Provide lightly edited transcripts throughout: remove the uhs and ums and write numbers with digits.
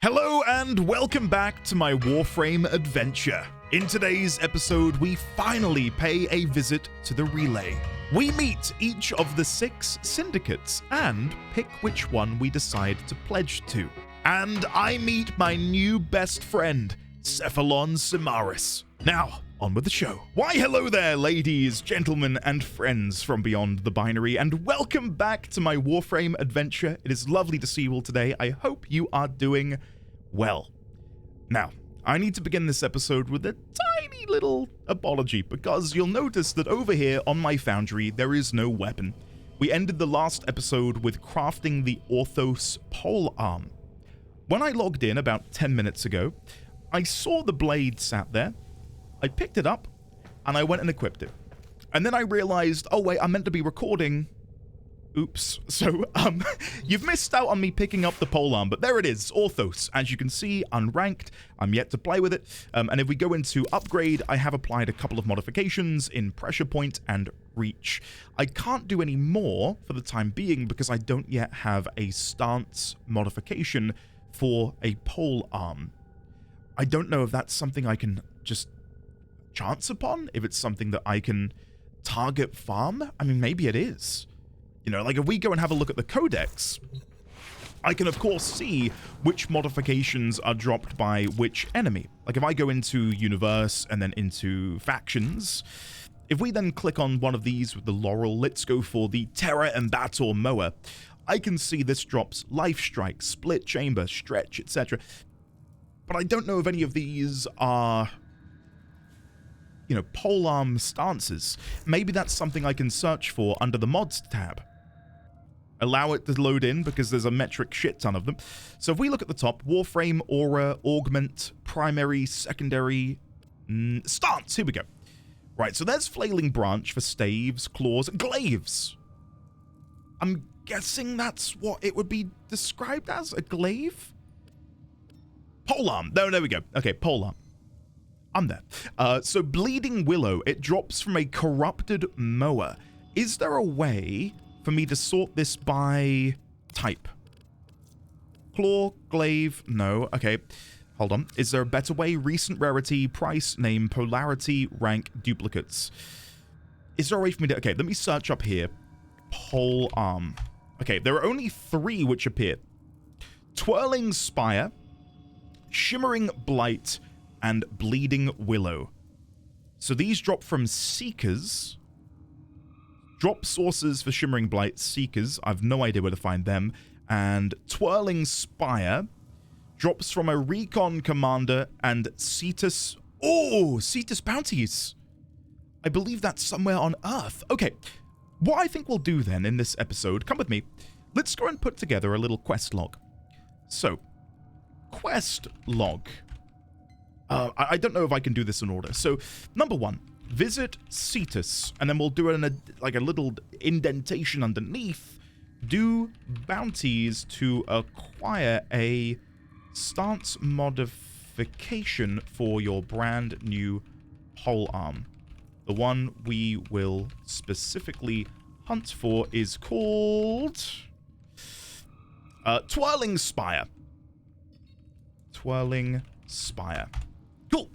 Hello and welcome back to my Warframe adventure. In today's episode, we finally pay a visit to the relay. We meet each of the 6 syndicates and pick which one we decide to pledge to. And I meet my new best friend, Cephalon SImaris. Now, on with the show. Why hello there, ladies, gentlemen, and friends from beyond the binary, and welcome back to my Warframe adventure. It is lovely to see you all today. I hope you are doing well. Now, I need to begin this episode with a tiny little apology, because you'll notice that over here on my foundry, there is no weapon. We ended the last episode with crafting the Orthos pole arm. When I logged in about 10 minutes ago, I saw the blade sat there. I picked it up, and I went and equipped it. And then I realized, oh wait, I'm meant to be recording. Oops. So, you've missed out on me picking up the polearm, but there it is, Orthos. As you can see, unranked. I'm yet to play with it. And if we go into upgrade, I have applied a couple of modifications in pressure point and reach. I can't do any more for the time being because I don't yet have a stance modification for a polearm. I don't know if that's something I can just chance upon, if it's something that I can target farm. I mean, maybe it is. You know, like if we go and have a look at the codex, I can of course see which modifications are dropped by which enemy. Like if I go into universe and then into factions, if we then click on one of these with the laurel, let's go for the Terra and Battle Mower, I can see this drops life strike, split chamber, stretch, etc. But I don't know if any of these are, you know, polearm stances. Maybe that's something I can search for under the mods tab. Allow it to load in because there's a metric shit ton of them. So if we look at the top, Warframe, Aura, Augment, Primary, Secondary, Stance, here we go. Right, so there's Flailing Branch for staves, claws, glaives. I'm guessing that's what it would be described as, a glaive? Polearm, no, there we go. Okay, polearm. I'm there. So Bleeding Willow, it drops from a corrupted mower. Is there a way for me to sort this by type? Claw, glaive, no. Okay, hold on. Is there a better way? Recent rarity, price, name, polarity, rank, duplicates. Is there a way for me to... Okay, let me search up here. Pole arm. Okay, there are only 3 which appear. Twirling Spire, Shimmering Blight, and Bleeding Willow. So these drop from Seekers. Drop sources for Shimmering Blight, Seekers. I've no idea where to find them. And Twirling Spire drops from a Recon Commander and Cetus. Oh, Cetus Bounties. I believe that's somewhere on Earth. Okay, what I think we'll do then in this episode, come with me. Let's go and put together a little quest log. So, quest log. I don't know if I can do this in order. So, number 1, visit Cetus, and then we'll do it in a little indentation underneath. Do bounties to acquire a stance modification for your brand new polearm. The one we will specifically hunt for is called Twirling Spire. Twirling Spire. Cool.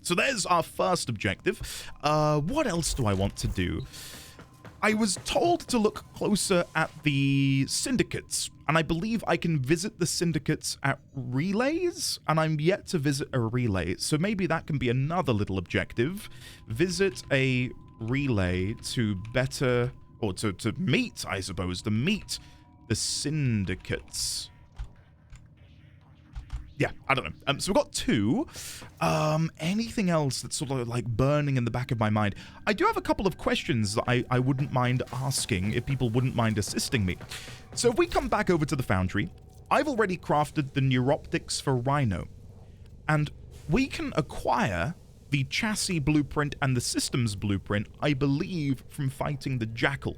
So there's our first objective. What else do I want to do? I was told to look closer at the syndicates, and I believe I can visit the syndicates at relays, and I'm yet to visit a relay, so maybe that can be another little objective. Visit a relay to better, or to meet, I suppose, to meet the syndicates. Yeah, I don't know. So we've got 2. Anything else that's sort of like burning in the back of my mind? I do have a couple of questions that I wouldn't mind asking if people wouldn't mind assisting me. So if we come back over to the foundry, I've already crafted the neuroptics for Rhino. And we can acquire the chassis blueprint and the systems blueprint, I believe, from fighting the Jackal,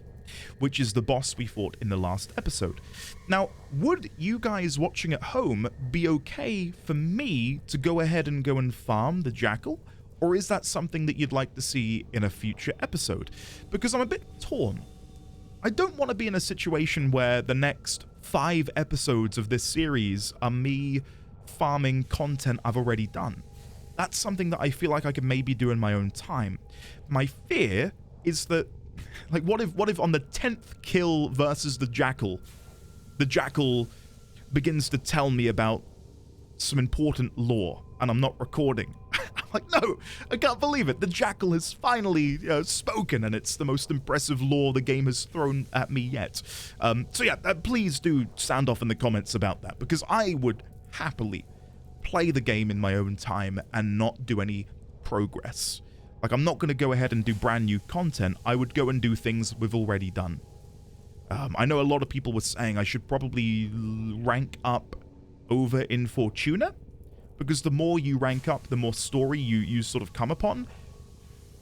which is the boss we fought in the last episode. Now, would you guys watching at home be okay for me to go ahead and go and farm the Jackal? Or is that something that you'd like to see in a future episode? Because I'm a bit torn. I don't want to be in a situation where the next 5 episodes of this series are me farming content I've already done. That's something that I feel like I could maybe do in my own time. My fear is that, like, what if on the 10th kill versus the Jackal begins to tell me about some important lore, and I'm not recording. I'm like, no, I can't believe it. The Jackal has finally spoken, and it's the most impressive lore the game has thrown at me yet. So yeah, please do sound off in the comments about that, because I would happily play the game in my own time and not do any progress. Like, I'm not going to go ahead and do brand new content. I would go and do things we've already done. I know a lot of people were saying I should probably rank up over in Fortuna, because the more you rank up, the more story you sort of come upon.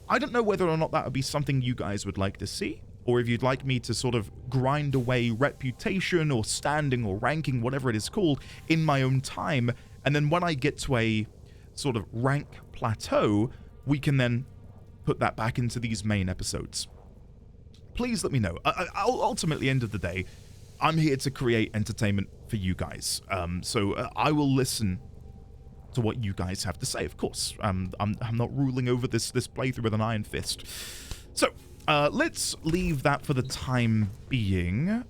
I don't know whether or not that would be something you guys would like to see, or if you'd like me to sort of grind away reputation or standing or ranking, whatever it is called, in my own time, and then when I get to a sort of rank plateau, we can then put that back into these main episodes. Please let me know. Ultimately, end of the day, I'm here to create entertainment for you guys. So I will listen to what you guys have to say, of course. I'm not ruling over this playthrough with an iron fist. So let's leave that for the time being.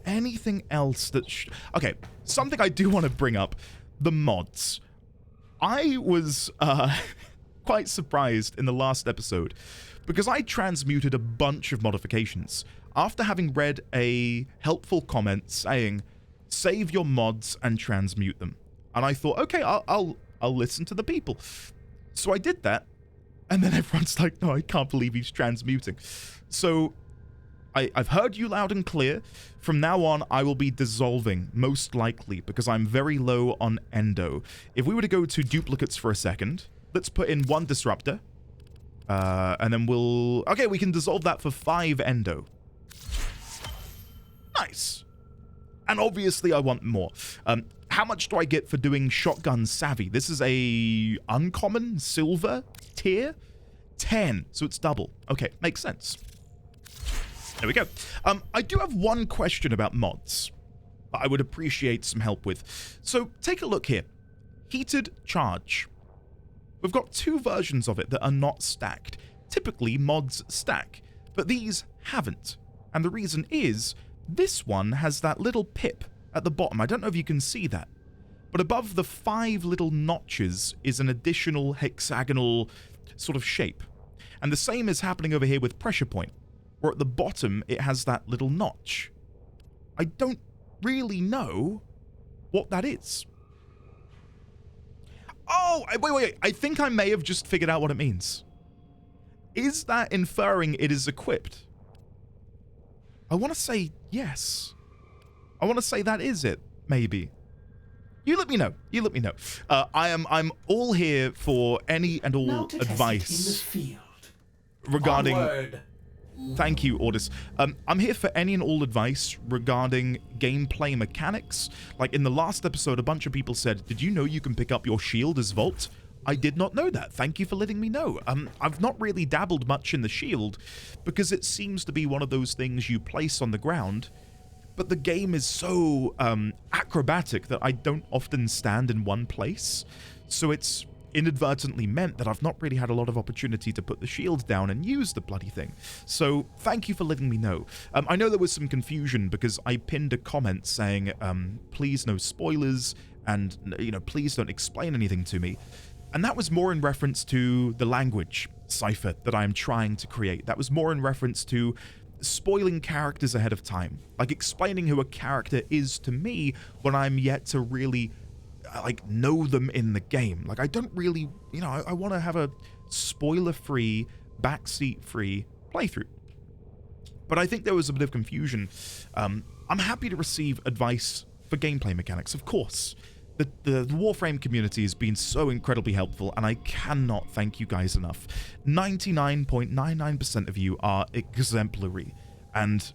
Anything else that... Okay, something I do want to bring up. The mods. I was quite surprised in the last episode, because I transmuted a bunch of modifications after having read a helpful comment saying, save your mods and transmute them. And I thought, okay, I'll listen to the people. So I did that, and then everyone's like, no, I can't believe he's transmuting. So I've heard you loud and clear. From now on, I will be dissolving, most likely, because I'm very low on endo. If we were to go to duplicates for a second, let's put in 1 disruptor. And then we'll... Okay, we can dissolve that for 5 endo. Nice. And obviously I want more. How much do I get for doing shotgun savvy? This is a uncommon silver tier. 10, so it's double. Okay, makes sense. There we go. I do have one question about mods that I would appreciate some help with. So take a look here. Heated charge. We've got 2 versions of it that are not stacked. Typically, mods stack, but these haven't. And the reason is, this one has that little pip at the bottom. I don't know if you can see that. But above the 5 little notches is an additional hexagonal sort of shape. And the same is happening over here with pressure point, where at the bottom it has that little notch. I don't really know what that is. Oh, wait. I think I may have just figured out what it means. Is that inferring it is equipped? I want to say yes. I want to say that is it, maybe. You let me know. You let me know. I'm all here for any and all advice regarding... Onward. Thank you, Ordis. I'm here for any and all advice regarding gameplay mechanics. Like in the last episode, a bunch of people said, did you know you can pick up your shield as Vault? I did not know that. Thank you for letting me know. I've not really dabbled much in the shield because it seems to be one of those things you place on the ground, but the game is so acrobatic that I don't often stand in one place. So it's inadvertently meant that I've not really had a lot of opportunity to put the shield down and use the bloody thing. So thank you for letting me know. I know there was some confusion because I pinned a comment saying, please no spoilers, and please don't explain anything to me. And that was more in reference to the language cipher that I'm trying to create. That was more in reference to spoiling characters ahead of time, like explaining who a character is to me when I'm yet to really know them in the game. Like I don't really, I want to have a spoiler-free, backseat-free playthrough. But I think there was a bit of confusion. I'm happy to receive advice for gameplay mechanics, of course. The Warframe community has been so incredibly helpful, and I cannot thank you guys enough. 99.99% of you are exemplary, and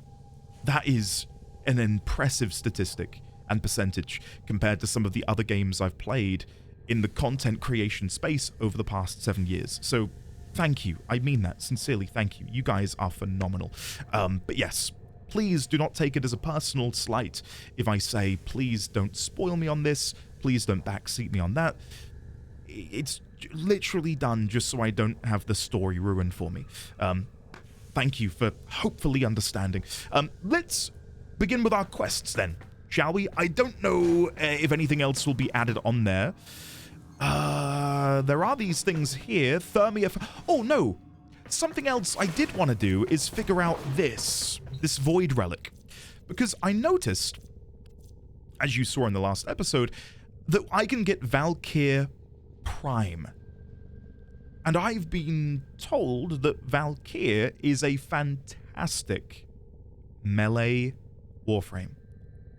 that is an impressive statistic and percentage compared to some of the other games I've played in the content creation space over the past 7 years. So thank you. I mean that sincerely. Thank you. You guys are phenomenal. But yes, please do not take it as a personal slight if I say, please don't spoil me on this. Please don't backseat me on that. It's literally done just so I don't have the story ruined for me. Thank you for hopefully understanding. Let's begin with our quests then, shall we? I don't know if anything else will be added on there. There are these things here. Thermia... Oh, no. Something else I did want to do is figure out this void relic. Because I noticed, as you saw in the last episode, that I can get Valkyr Prime. And I've been told that Valkyr is a fantastic melee Warframe.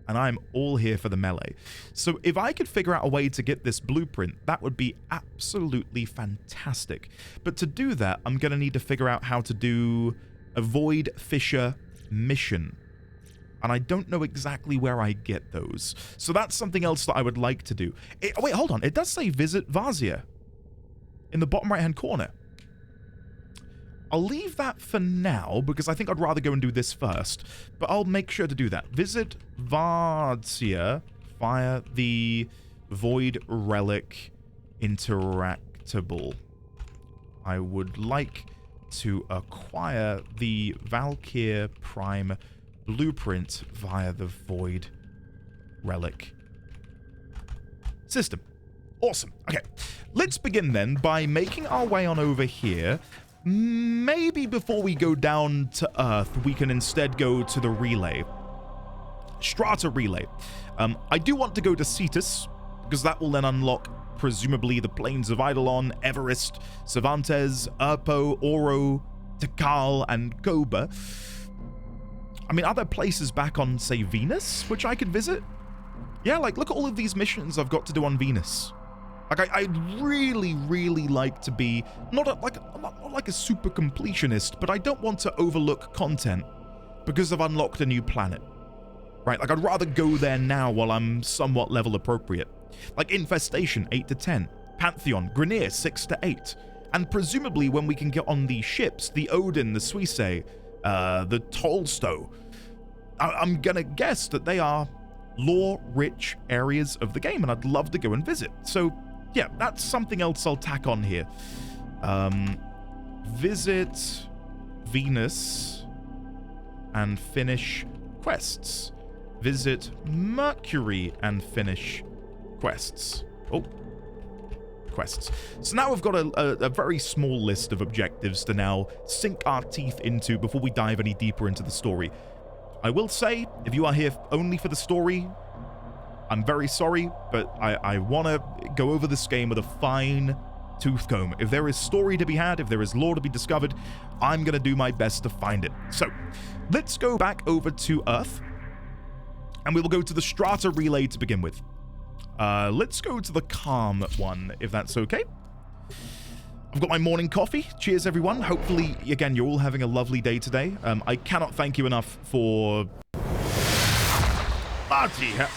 And I'm all here for the melee. So if I could figure out a way to get this blueprint, that would be absolutely fantastic. But to do that, I'm going to need to figure out how to do a Void Fissure mission. And I don't know exactly where I get those. So that's something else that I would like to do. Wait, hold on. It does say visit Vazia in the bottom right-hand corner. I'll leave that for now, because I think I'd rather go and do this first. But I'll make sure to do that. Visit Vazia via the Void Relic Interactable. I would like to acquire the Valkyr Prime blueprint via the Void Relic system. Awesome. Okay, let's begin then by making our way on over here. Maybe before we go down to Earth, we can instead go to the relay. Strata relay. I do want to go to Cetus, because that will then unlock, presumably, the planes of Eidolon, Everest, Cervantes, Erpo, Oro, Tikal, and Koba. I mean, are there places back on, say, Venus, which I could visit? Yeah, like, look at all of these missions I've got to do on Venus. Like, I'd really, really like to be, not like a super completionist, but I don't want to overlook content because I've unlocked a new planet. Right, like, I'd rather go there now while I'm somewhat level appropriate. Like, Infestation, 8 to 10. Pantheon, Grenier, 6 to 8. And presumably when we can get on the ships, the Odin, the Suisse, the Tolstoy, I'm gonna guess that they are lore-rich areas of the game, and I'd love to go and visit. So, yeah, that's something else I'll tack on here. Visit Venus and finish quests. Visit Mercury and finish quests. Oh, quests. So now we've got a very small list of objectives to now sink our teeth into before we dive any deeper into the story. I will say, if you are here only for the story, I'm very sorry, but I want to go over this game with a fine-tooth comb. If there is story to be had, if there is lore to be discovered, I'm going to do my best to find it. So, let's go back over to Earth, and we will go to the Strata Relay to begin with. Let's go to the calm one, if that's okay. I've got my morning coffee. Cheers, everyone. Hopefully, again, you're all having a lovely day today. I cannot thank you enough for... Bloody hell.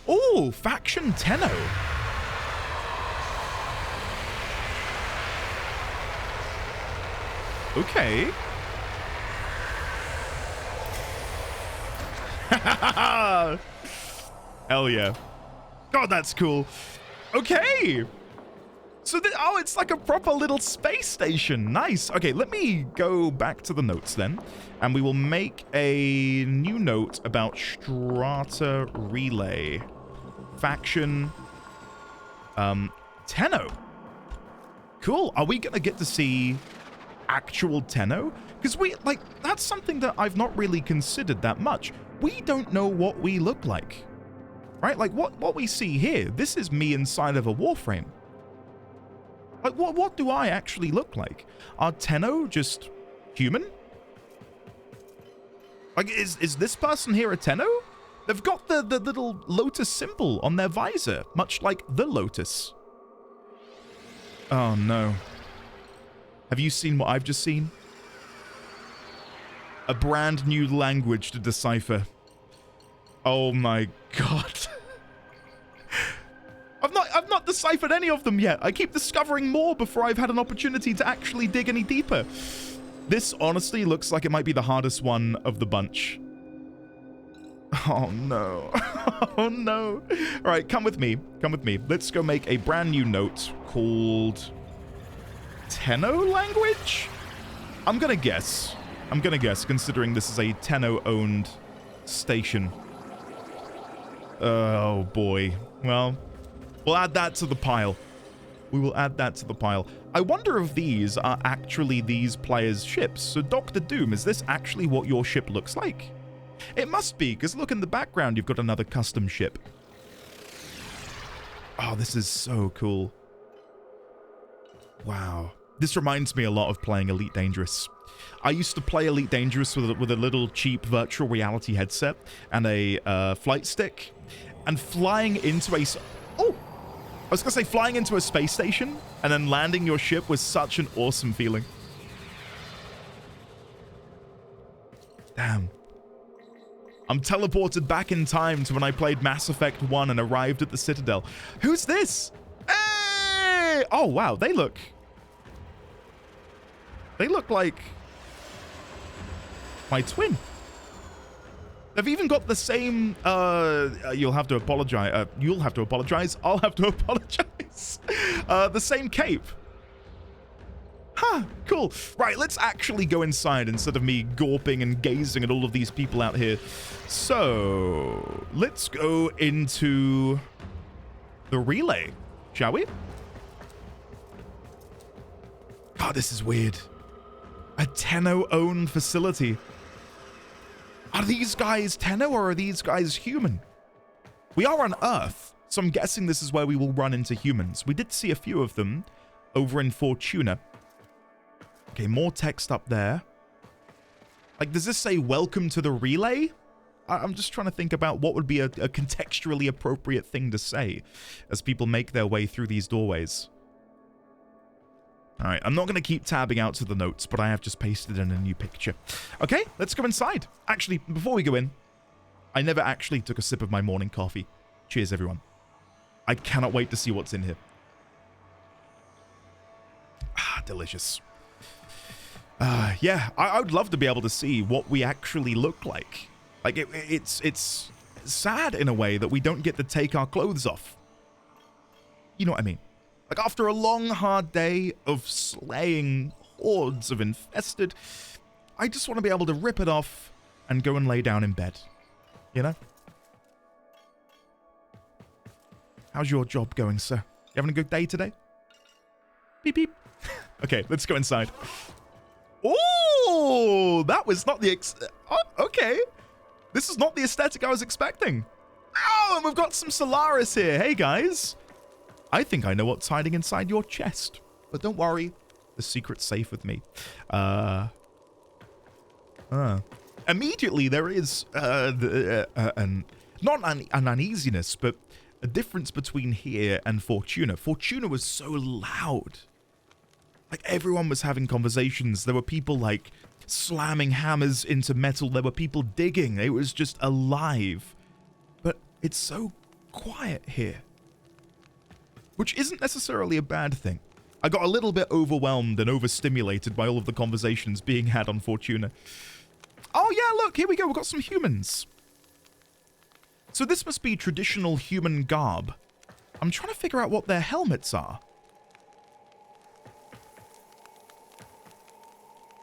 Oh, Faction Tenno. Okay. Hell yeah. God, that's cool. Okay. So, oh, it's like a proper little space station. Nice. Okay, let me go back to the notes then. And we will make a new note about Strata Relay. Faction Tenno. Cool. Are we going to get to see actual Tenno? Because that's something that I've not really considered that much. We don't know what we look like. Right? Like, what we see here, this is me inside of a Warframe. Like, what do I actually look like? Are Tenno just human? Like, is this person here a Tenno? They've got the little lotus symbol on their visor, much like the lotus. Oh, no. Have you seen what I've just seen? A brand new language to decipher. Oh, my God. I've not deciphered any of them yet. I keep discovering more before I've had an opportunity to actually dig any deeper. This honestly looks like it might be the hardest one of the bunch. Oh, no. Oh, no. All right, come with me. Come with me. Let's go make a brand new note called Tenno language? I'm going to guess. Considering this is a Tenno-owned station. Oh, boy. Well, we'll add that to the pile. We will add that to the pile. I wonder if these are actually these players' ships. So, Dr. Doom, is this actually what your ship looks like? It must be, because look in the background, you've got another custom ship. Oh, this is so cool. Wow. This reminds me a lot of playing Elite Dangerous. I used to play Elite Dangerous with a little cheap virtual reality headset and a flight stick. And flying into a... Oh! I was going to say flying into a space station and then landing your ship was such an awesome feeling. Damn. I'm teleported back in time to when I played Mass Effect 1 and arrived at the Citadel. Who's this? Hey! Oh, wow. They look like my twin. They've even got the same, you'll have to apologize. I'll have to apologize. The same cape. Huh, cool. Right, let's actually go inside instead of me gawping and gazing at all of these people out here. So, let's go into the relay, shall we? God, this is weird. A Tenno-owned facility. Are these guys Tenno or are these guys human? We are on Earth, so I'm guessing this is where we will run into humans. We did see a few of them over in Fortuna. Okay, more text up there. Like, does this say welcome to the relay? I'm just trying to think about what would be a contextually appropriate thing to say as people make their way through these doorways. All right, I'm not going to keep tabbing out to the notes, but I have just pasted in a new picture. Okay, let's go inside. Actually, before we go in, I never actually took a sip of my morning coffee. Cheers, everyone. I cannot wait to see what's in here. Ah, delicious. Yeah, I would love to be able to see what we actually look like. Like, it's sad in a way that we don't get to take our clothes off. You know what I mean? Like, after a long, hard day of slaying hordes of infested, I just want to be able to rip it off and go and lay down in bed. You know? How's your job going, sir? You having a good day today? Beep, beep. Okay, let's go inside. Oh, that was not the... okay. This is not the aesthetic I was expecting. Oh, and we've got some Simaris here. Hey, guys. I think I know what's hiding inside your chest. But don't worry. The secret's safe with me. Immediately, there is not an uneasiness, but a difference between here and Fortuna. Fortuna was so loud. Like, everyone was having conversations. There were people, like, slamming hammers into metal. There were people digging. It was just alive. But it's so quiet here. Which isn't necessarily a bad thing. I got a little bit overwhelmed and overstimulated by all of the conversations being had on Fortuna. Oh, yeah, look, here we go. We've got some humans. So this must be traditional human garb. I'm trying to figure out what their helmets are.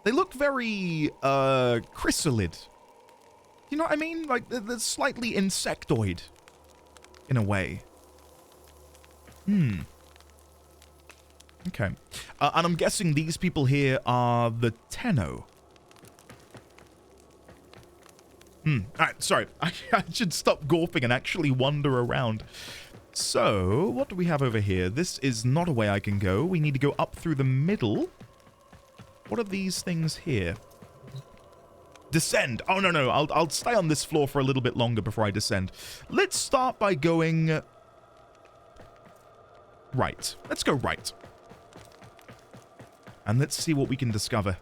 They look very, chrysalid. You know what I mean? Like, they're slightly insectoid. In a way. Okay. And I'm guessing these people here are the Tenno. Alright, sorry. I should stop gawping and actually wander around. So, what do we have over here? This is not a way I can go. We need to go up through the middle. What are these things here? Descend. Oh, no. I'll stay on this floor for a little bit longer before I descend. Let's start by going... right. Let's go right. And let's see what we can discover.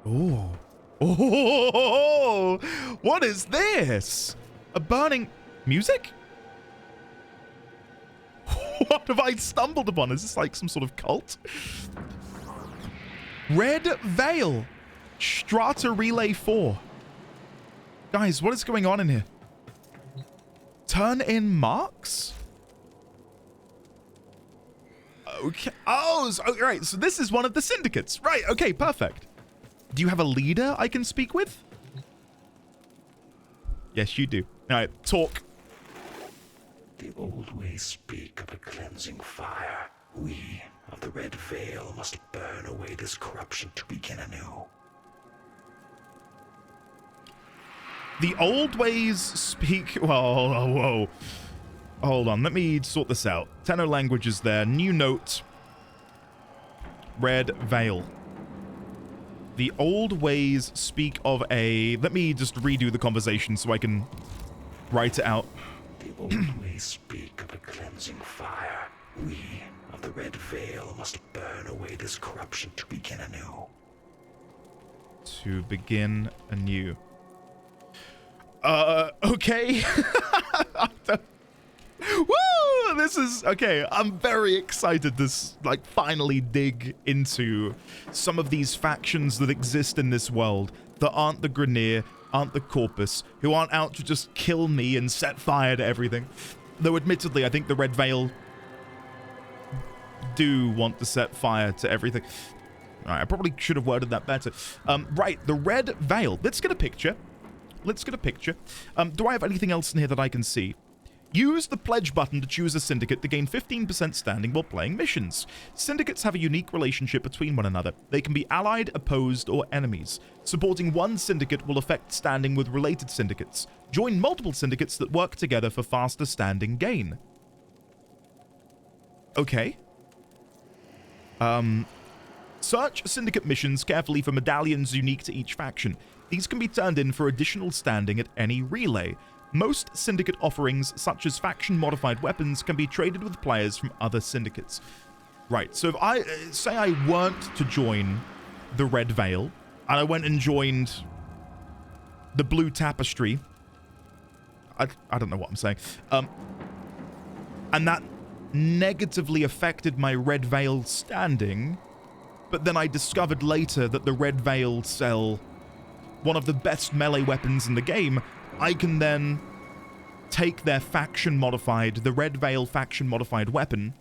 Oh. Oh! What is this? A burning... music? What have I stumbled upon? Is this like some sort of cult? Red Veil. Strata Relay 4. Guys, what is going on in here? Turn in marks? Okay. Oh, right. So this is one of the syndicates. Right. Okay, perfect. Do you have a leader I can speak with? Yes, you do. All right, talk. The old ways speak of a cleansing fire. We of the Red Veil must burn away this corruption to begin anew. The old ways speak... Whoa, whoa. Hold on, let me sort this out. Tenor languages there. New note. Red Veil. The old ways speak of a... Let me just redo the conversation so I can write it out. The old ways speak of a cleansing fire. We of the Red Veil must burn away this corruption to begin anew. To begin anew. Okay. Woo! This is... Okay, I'm very excited to, like, finally dig into some of these factions that exist in this world that aren't the Grineer, aren't the Corpus, who aren't out to just kill me and set fire to everything. Though, admittedly, I think the Red Veil do want to set fire to everything. All right, I probably should have worded that better. Right, the Red Veil. Let's get a picture. Let's get a picture. Do I have anything else in here that I can see? Use the pledge button to choose a syndicate to gain 15% standing while playing missions. Syndicates have a unique relationship between one another. They can be allied, opposed, or enemies. Supporting one syndicate will affect standing with related syndicates. Join multiple syndicates that work together for faster standing gain. Okay. Search syndicate missions carefully for medallions unique to each faction. These can be turned in for additional standing at any relay. Most syndicate offerings, such as faction-modified weapons, can be traded with players from other syndicates. Right, so if I... say I weren't to join the Red Veil, and I went and joined the Blue Tapestry... I don't know what I'm saying. And that negatively affected my Red Veil standing, but then I discovered later that the Red Veil sell one of the best melee weapons in the game. I can then take their faction-modified, the Red Veil faction-modified weapon,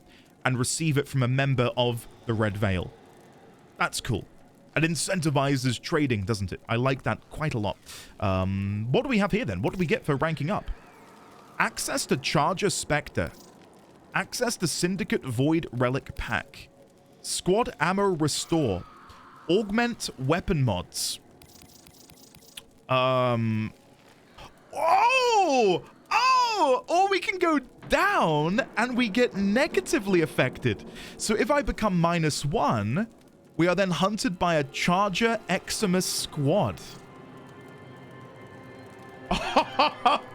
and receive it from a member of the Red Veil. That's cool. It incentivizes trading, doesn't it? I like that quite a lot. What do we have here, then? What do we get for ranking up? Access to Charger Spectre. Access to Syndicate Void Relic Pack. Squad Ammo Restore. Augment Weapon Mods. Or we can go down and we get negatively affected. So if I become -1, we are then hunted by a Charger Eximus squad.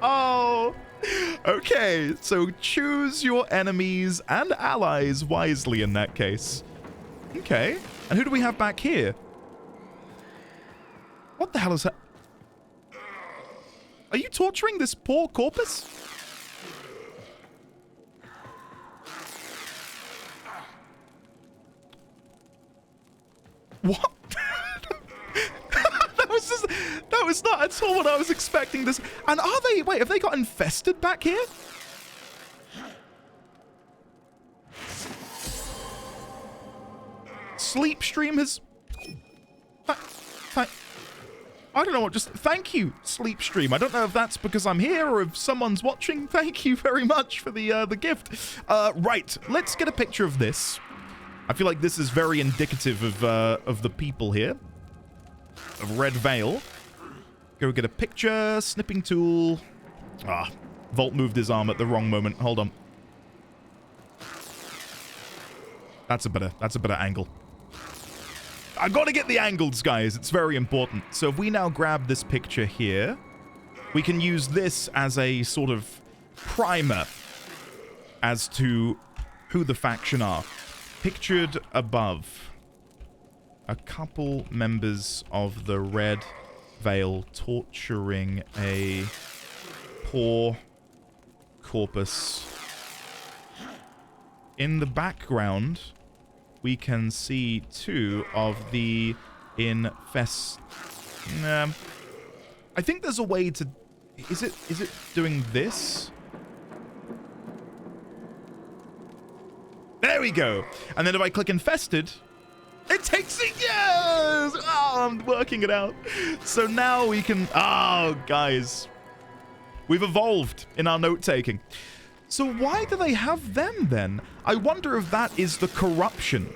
Oh, okay. So choose your enemies and allies wisely in that case. Okay. And who do we have back here? What the hell is that? Are you torturing this poor corpus? What? that was not at all what I was expecting this. And are they... Wait, have they got infested back here? Sleepstream has... I don't know what just... Thank you, Sleepstream. I don't know if that's because I'm here or if someone's watching. Thank you very much for the gift. Right, let's get a picture of this. I feel like this is very indicative of the people here. Of Red Veil. Go get a picture. Snipping tool. Ah, Volt moved his arm at the wrong moment. Hold on. That's a better angle. I gotta get the angles, guys. It's very important. So if we now grab this picture here, we can use this as a sort of primer as to who the faction are. Pictured above, a couple members of the Red Veil torturing a poor corpus. In the background, we can see two of the I I think there's a way to... Is it doing this? There we go. And then if I click infested, it takes it. Yes! Oh, I'm working it out. So now we can... Oh, guys. We've evolved in our note-taking. So why do they have them then? I wonder if that is the corruption.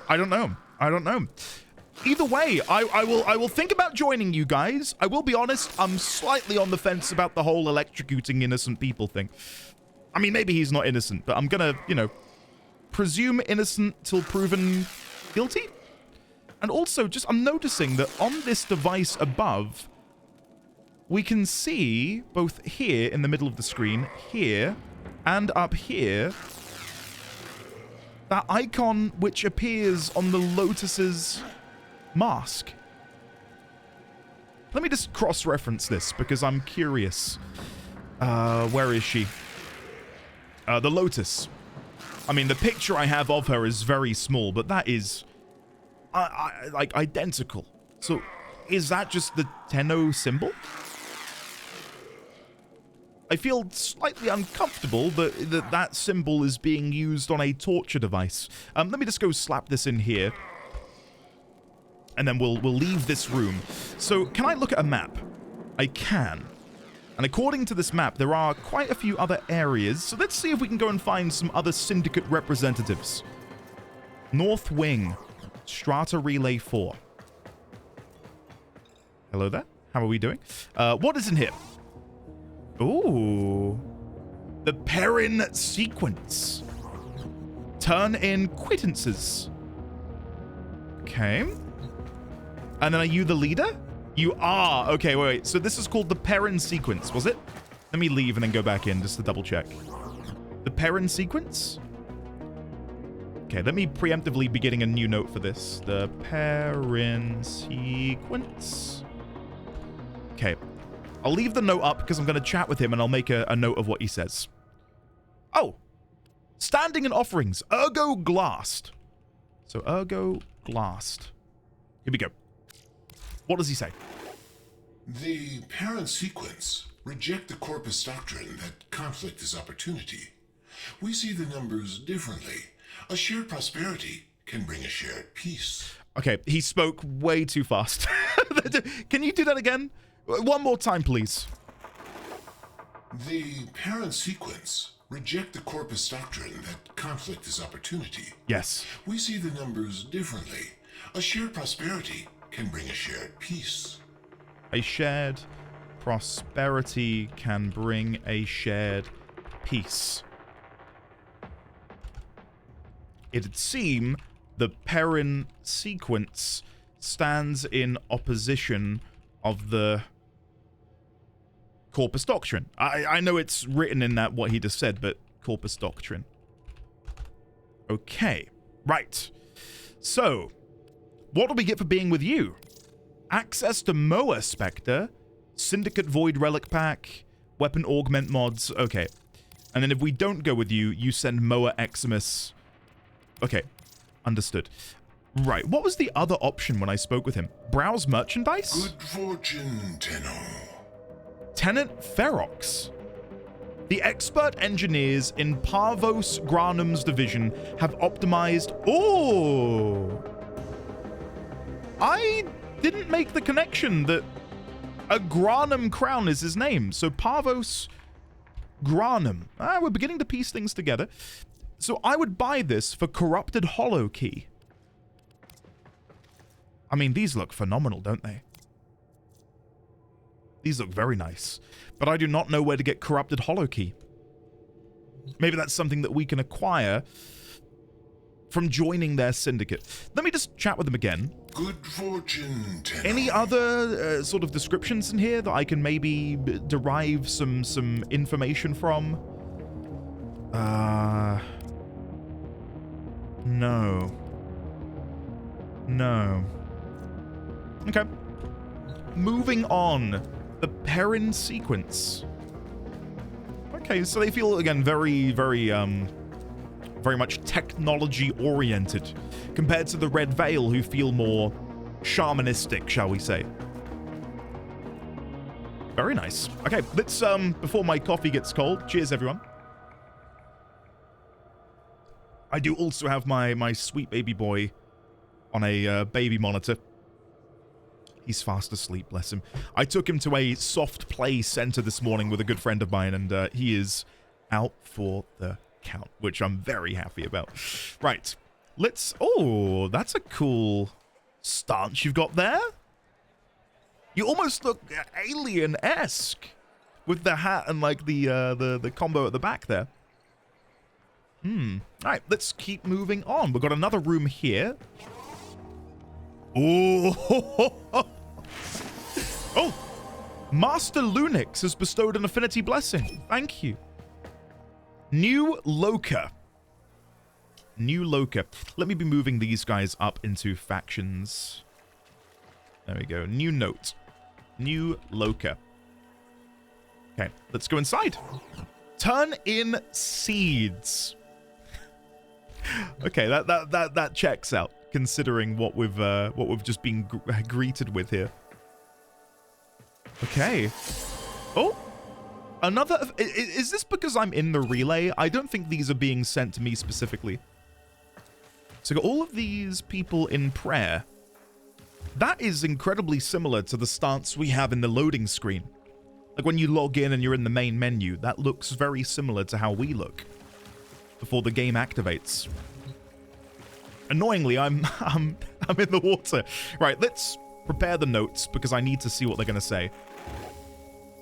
I don't know. I don't know. Either way, I will think about joining you guys. I will be honest, I'm slightly on the fence about the whole electrocuting innocent people thing. I mean, maybe he's not innocent, but I'm gonna, you know, presume innocent till proven guilty. And also, just I'm noticing that on this device above, we can see both here in the middle of the screen, here, and up here, that icon which appears on the Lotus's mask. Let me just cross-reference this because I'm curious. Where is she? The Lotus. I mean, the picture I have of her is very small, but that is like identical. So is that just the Tenno symbol? I feel slightly uncomfortable that that symbol is being used on a torture device. Let me just go slap this in here. And then we'll leave this room. So, can I look at a map? I can. And according to this map, there are quite a few other areas. So let's see if we can go and find some other Syndicate representatives. North Wing. Strata Relay 4. Hello there. How are we doing? What is in here? Ooh. The Perrin sequence. Turn in quittances. Okay. And then are you the leader? You are. Okay, wait. So this is called the Perrin sequence, was it? Let me leave and then go back in just to double check. The Perrin sequence? Okay, let me preemptively be getting a new note for this. The Perrin sequence. Okay. I'll leave the note up because I'm going to chat with him and I'll make a note of what he says. Oh. Standing and offerings. Ergo glassed. So ergo glassed. Here we go. What does he say? The parent sequence reject the corpus doctrine that conflict is opportunity. We see the numbers differently. A shared prosperity can bring a shared peace. Okay, he spoke way too fast. Can you do that again? One more time, please. The parent sequence reject the corpus doctrine that conflict is opportunity. Yes. We see the numbers differently. A shared prosperity can bring a shared peace. A shared prosperity can bring a shared peace. It'd seem the Perrin sequence stands in opposition of the corpus doctrine. I know it's written in that what he just said, but corpus doctrine. Okay, right. So, what do we get for being with you? Access to Moa Spectre, Syndicate Void Relic Pack, Weapon Augment mods. Okay. And then if we don't go with you, you send Moa Eximus. Okay. Understood. Right. What was the other option when I spoke with him? Browse merchandise? Good fortune, Tenno. Tenant Ferox. The expert engineers in Parvos Granum's division have optimized... Oh! I didn't make the connection that a Granum crown is his name. So Parvos Granum. We're beginning to piece things together. So I would buy this for Corrupted Hollow Key. I mean, these look phenomenal, don't they? These look very nice. But I do not know where to get Corrupted Hollow Key. Maybe that's something that we can acquire from joining their syndicate. Let me just chat with them again. Good fortune, Tenno. Any other sort of descriptions in here that I can maybe derive some information from? No. No. Okay. Moving on. The Perrin sequence. Okay, so they feel, again, very, very very much technology-oriented, compared to the Red Veil, who feel more shamanistic, shall we say. Very nice. Okay, let's, before my coffee gets cold, cheers, everyone. I do also have my sweet baby boy on a baby monitor. He's fast asleep, bless him. I took him to a soft play center this morning with a good friend of mine, and he is out for the count, which I'm very happy about. Right, let's... Oh, that's a cool stance you've got there. You almost look alien-esque with the hat and, like, the combo at the back there. All right, let's keep moving on. We've got another room here. Oh, oh, Master Lunix has bestowed an affinity blessing. Thank you. New Loka. New Loka. Let me be moving these guys up into factions. There we go. New note. New Loka. Okay, let's go inside. Turn in seeds. Okay, that checks out, considering what we've just been greeted with here. Okay. Oh, another. Is this because I'm in the relay? I don't think these are being sent to me specifically. So all of these people in prayer. That is incredibly similar to the stance we have in the loading screen. Like when you log in and you're in the main menu, that looks very similar to how we look before the game activates. Annoyingly, I'm in the water. Right, let's prepare the notes because I need to see what they're going to say.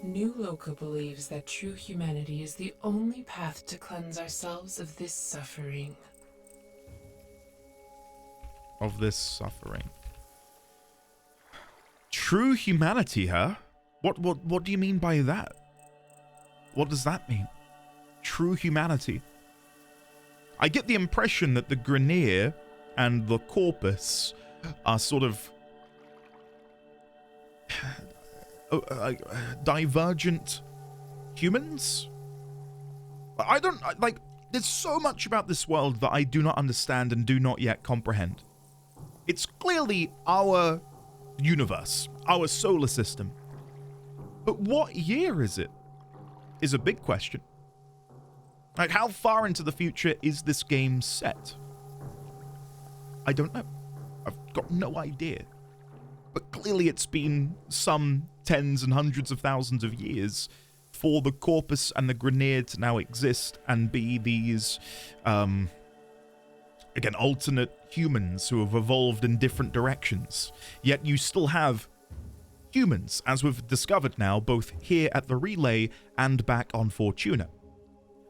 New Loka believes that true humanity is the only path to cleanse ourselves of this suffering. Of this suffering. True humanity, huh? What do you mean by that? What does that mean? True humanity. I get the impression that the Grineer and the Corpus are sort of divergent humans. I don't like. There's so much about this world that I do not understand and do not yet comprehend. It's clearly our universe, our solar system. But what year is it? Is a big question. Like, how far into the future is this game set? I don't know. I've got no idea. But clearly it's been some tens and hundreds of thousands of years for the Corpus and the Grineer to now exist and be these, again, alternate humans who have evolved in different directions. Yet you still have humans, as we've discovered now, both here at the relay and back on Fortuna.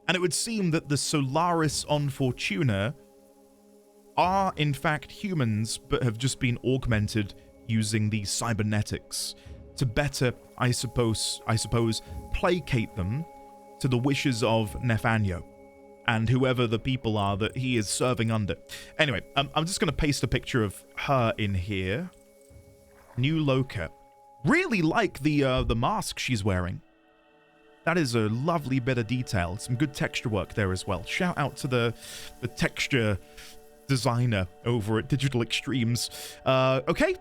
And it would seem that the Solaris on Fortuna are in fact humans, but have just been augmented using the cybernetics to better, I suppose, placate them to the wishes of Nefanyo and whoever the people are that he is serving under. Anyway, I'm just going to paste a picture of her in here. New Loka. Really like the mask she's wearing. That is a lovely bit of detail. Some good texture work there as well. Shout out to the texture designer over at Digital Extremes. Okay.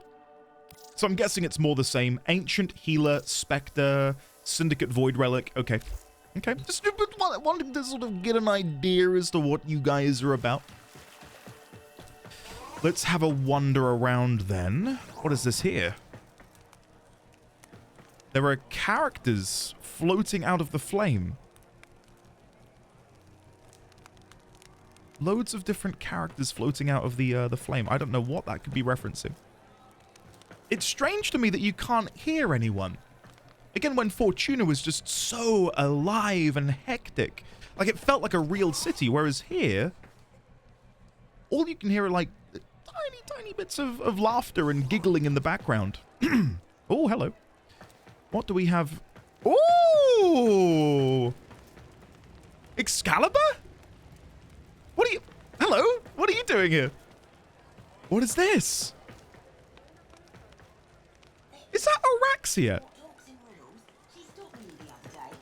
So I'm guessing it's more the same. Ancient Healer, Spectre, Syndicate Void Relic. Okay. Okay. Just wanting to sort of get an idea as to what you guys are about. Let's have a wander around then. What is this here? There are characters floating out of the flame. Loads of different characters floating out of the flame. I don't know what that could be referencing. It's strange to me that you can't hear anyone. Again, when Fortuna was just so alive and hectic. Like, it felt like a real city, whereas here, all you can hear are, like, tiny, tiny bits of laughter and giggling in the background. Oh, hello. What do we have? Ooh! Excalibur? What are you... Hello? What are you doing here? What is this? Is that Araxia? She stopped me the other day.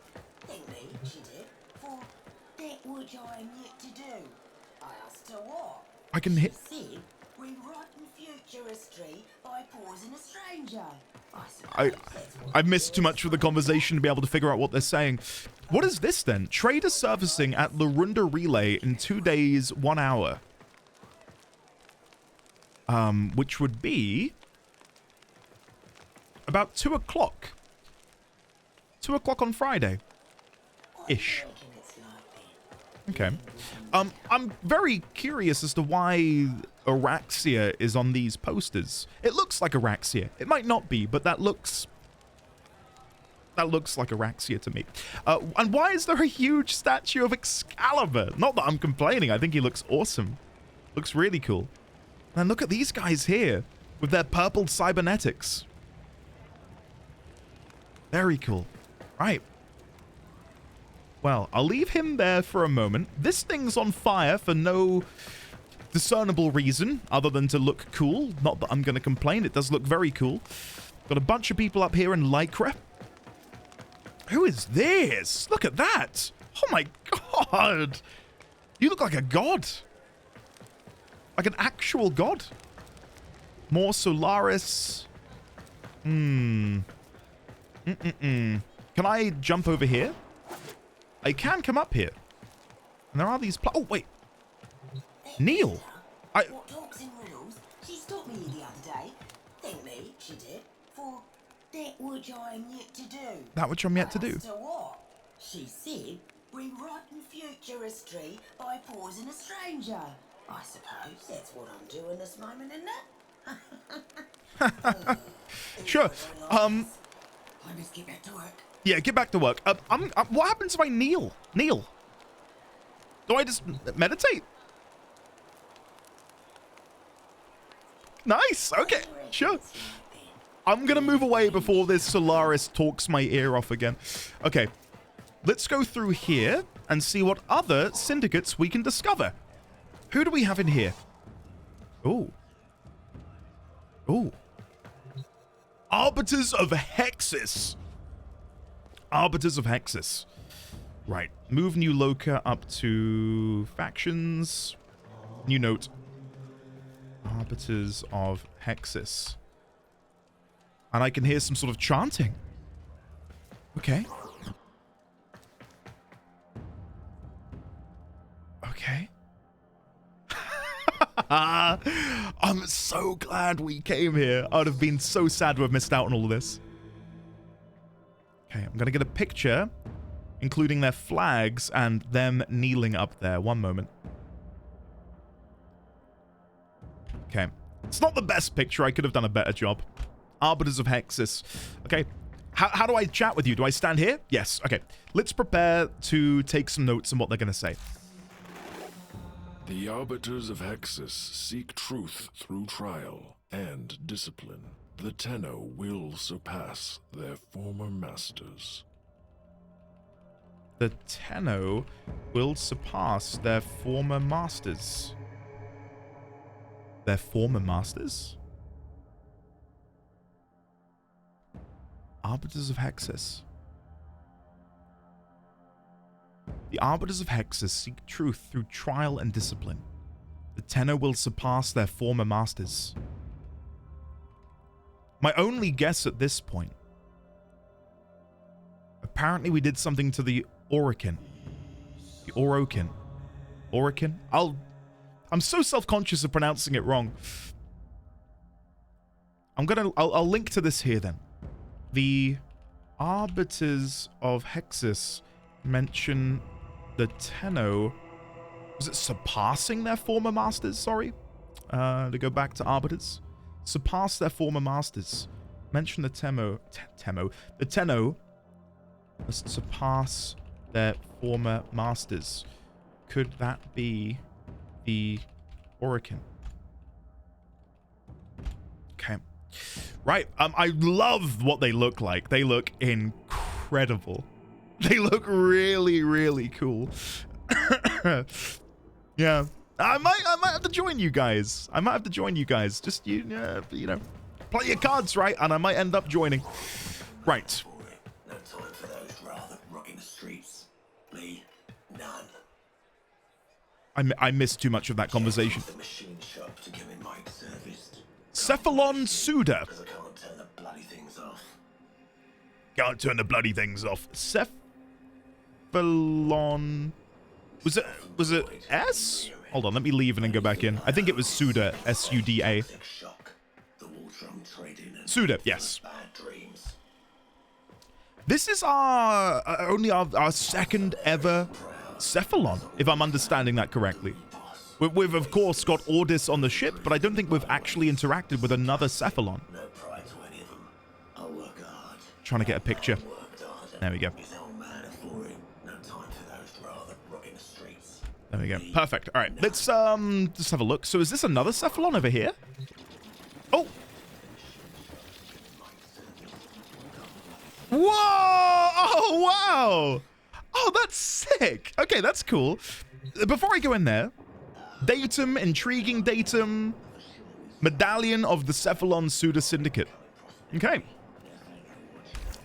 Think me, she did. For that which I am yet to do. I To what? I can hit. See, rewriting future history by pausing a stranger. I missed too much of the conversation to be able to figure out what they're saying. What is this then? Trader servicing at Larunda Relay in 2 days, 1 hour. Which would be about 2 o'clock. 2 o'clock on Friday. Ish. Okay. I'm very curious as to why Araxia is on these posters. It looks like Araxia. It might not be, but that looks like Araxia to me. And why is there a huge statue of Excalibur? Not that I'm complaining. I think he looks awesome. Looks really cool. And look at these guys here with their purple cybernetics. Very cool. Right. Well, I'll leave him there for a moment. This thing's on fire for no discernible reason other than to look cool. Not that I'm going to complain. It does look very cool. Got a bunch of people up here in Lycra. Who is this? Look at that. Oh my god. You look like a god. Like an actual god. More Solaris. Can I jump over here? I can come up here. And there are these oh, wait. Neil. What talks in riddles? She stopped me the other day. Think me, she did. For that which I am yet to do. That which I'm yet to do. As to what? She said, rewriting future history by pausing a stranger. I suppose that's what I'm doing this moment, isn't it? Sure. I must get back to work. Yeah, get back to work. What happens if I kneel? Kneel? Do I just meditate? Nice. Okay. Sure. I'm going to move away before this Solaris talks my ear off again. Okay. Let's go through here and see what other syndicates we can discover. Who do we have in here? Ooh. Ooh. Arbiters of Hexis. Arbiters of Hexis. Right. Move new loca up to factions. New note. Arbiters of Hexis. And I can hear some sort of chanting. Okay. Okay. I'm so glad we came here. I would have been so sad to have missed out on all of this. Okay, I'm going to get a picture, including their flags and them kneeling up there. One moment. Okay. It's not the best picture. I could have done a better job. Arbiters of Hexis. Okay. How do I chat with you? Do I stand here? Yes. Okay. Let's prepare to take some notes on what they're going to say. The Arbiters of Hexis seek truth through trial and discipline. The Tenno will surpass their former masters. The Tenno will surpass their former masters. Their former masters? Arbiters of Hexis. The Arbiters of Hexis seek truth through trial and discipline. The Tenno will surpass their former masters. My only guess at this point. Apparently we did something to the Orokin. The Orokin. Orokin? I'm so self-conscious of pronouncing it wrong. I'll link to this here then. The Arbiters of Hexis mention the Tenno. Was it surpassing their former masters? Sorry. To go back to Arbiters. Surpass their former masters. Mention the the Tenno must surpass their former masters. Could that be the Orokin? Okay. Right. I love what they look like. They look incredible. They look really, really cool. Yeah. I might have to join you guys. Just, you know, play your cards right, and I might end up joining. Right. No time for those rather rotting streets. Me, none. I missed too much of that conversation. The machine shop to get my mic serviced. Cephalon SImaris. Because I can't turn the bloody things off. Can't turn the bloody things off. Cephalon. Was it S? Hold on, let me leave and then go back in. I think it was Suda, S-U-D-A. Suda, yes. This is only our second ever Cephalon, if I'm understanding that correctly. We've of course got Ordis on the ship, but I don't think we've actually interacted with another Cephalon. No pride to any of them. I'll work hard. Trying to get a picture. There we go. There we go. Perfect. All right, let's just have a look. So is this another Cephalon over here? Oh! Whoa! Oh, wow! Oh, that's sick. Okay, that's cool. Before I go in there, datum, intriguing datum, medallion of the Cephalon Syndicate. Okay.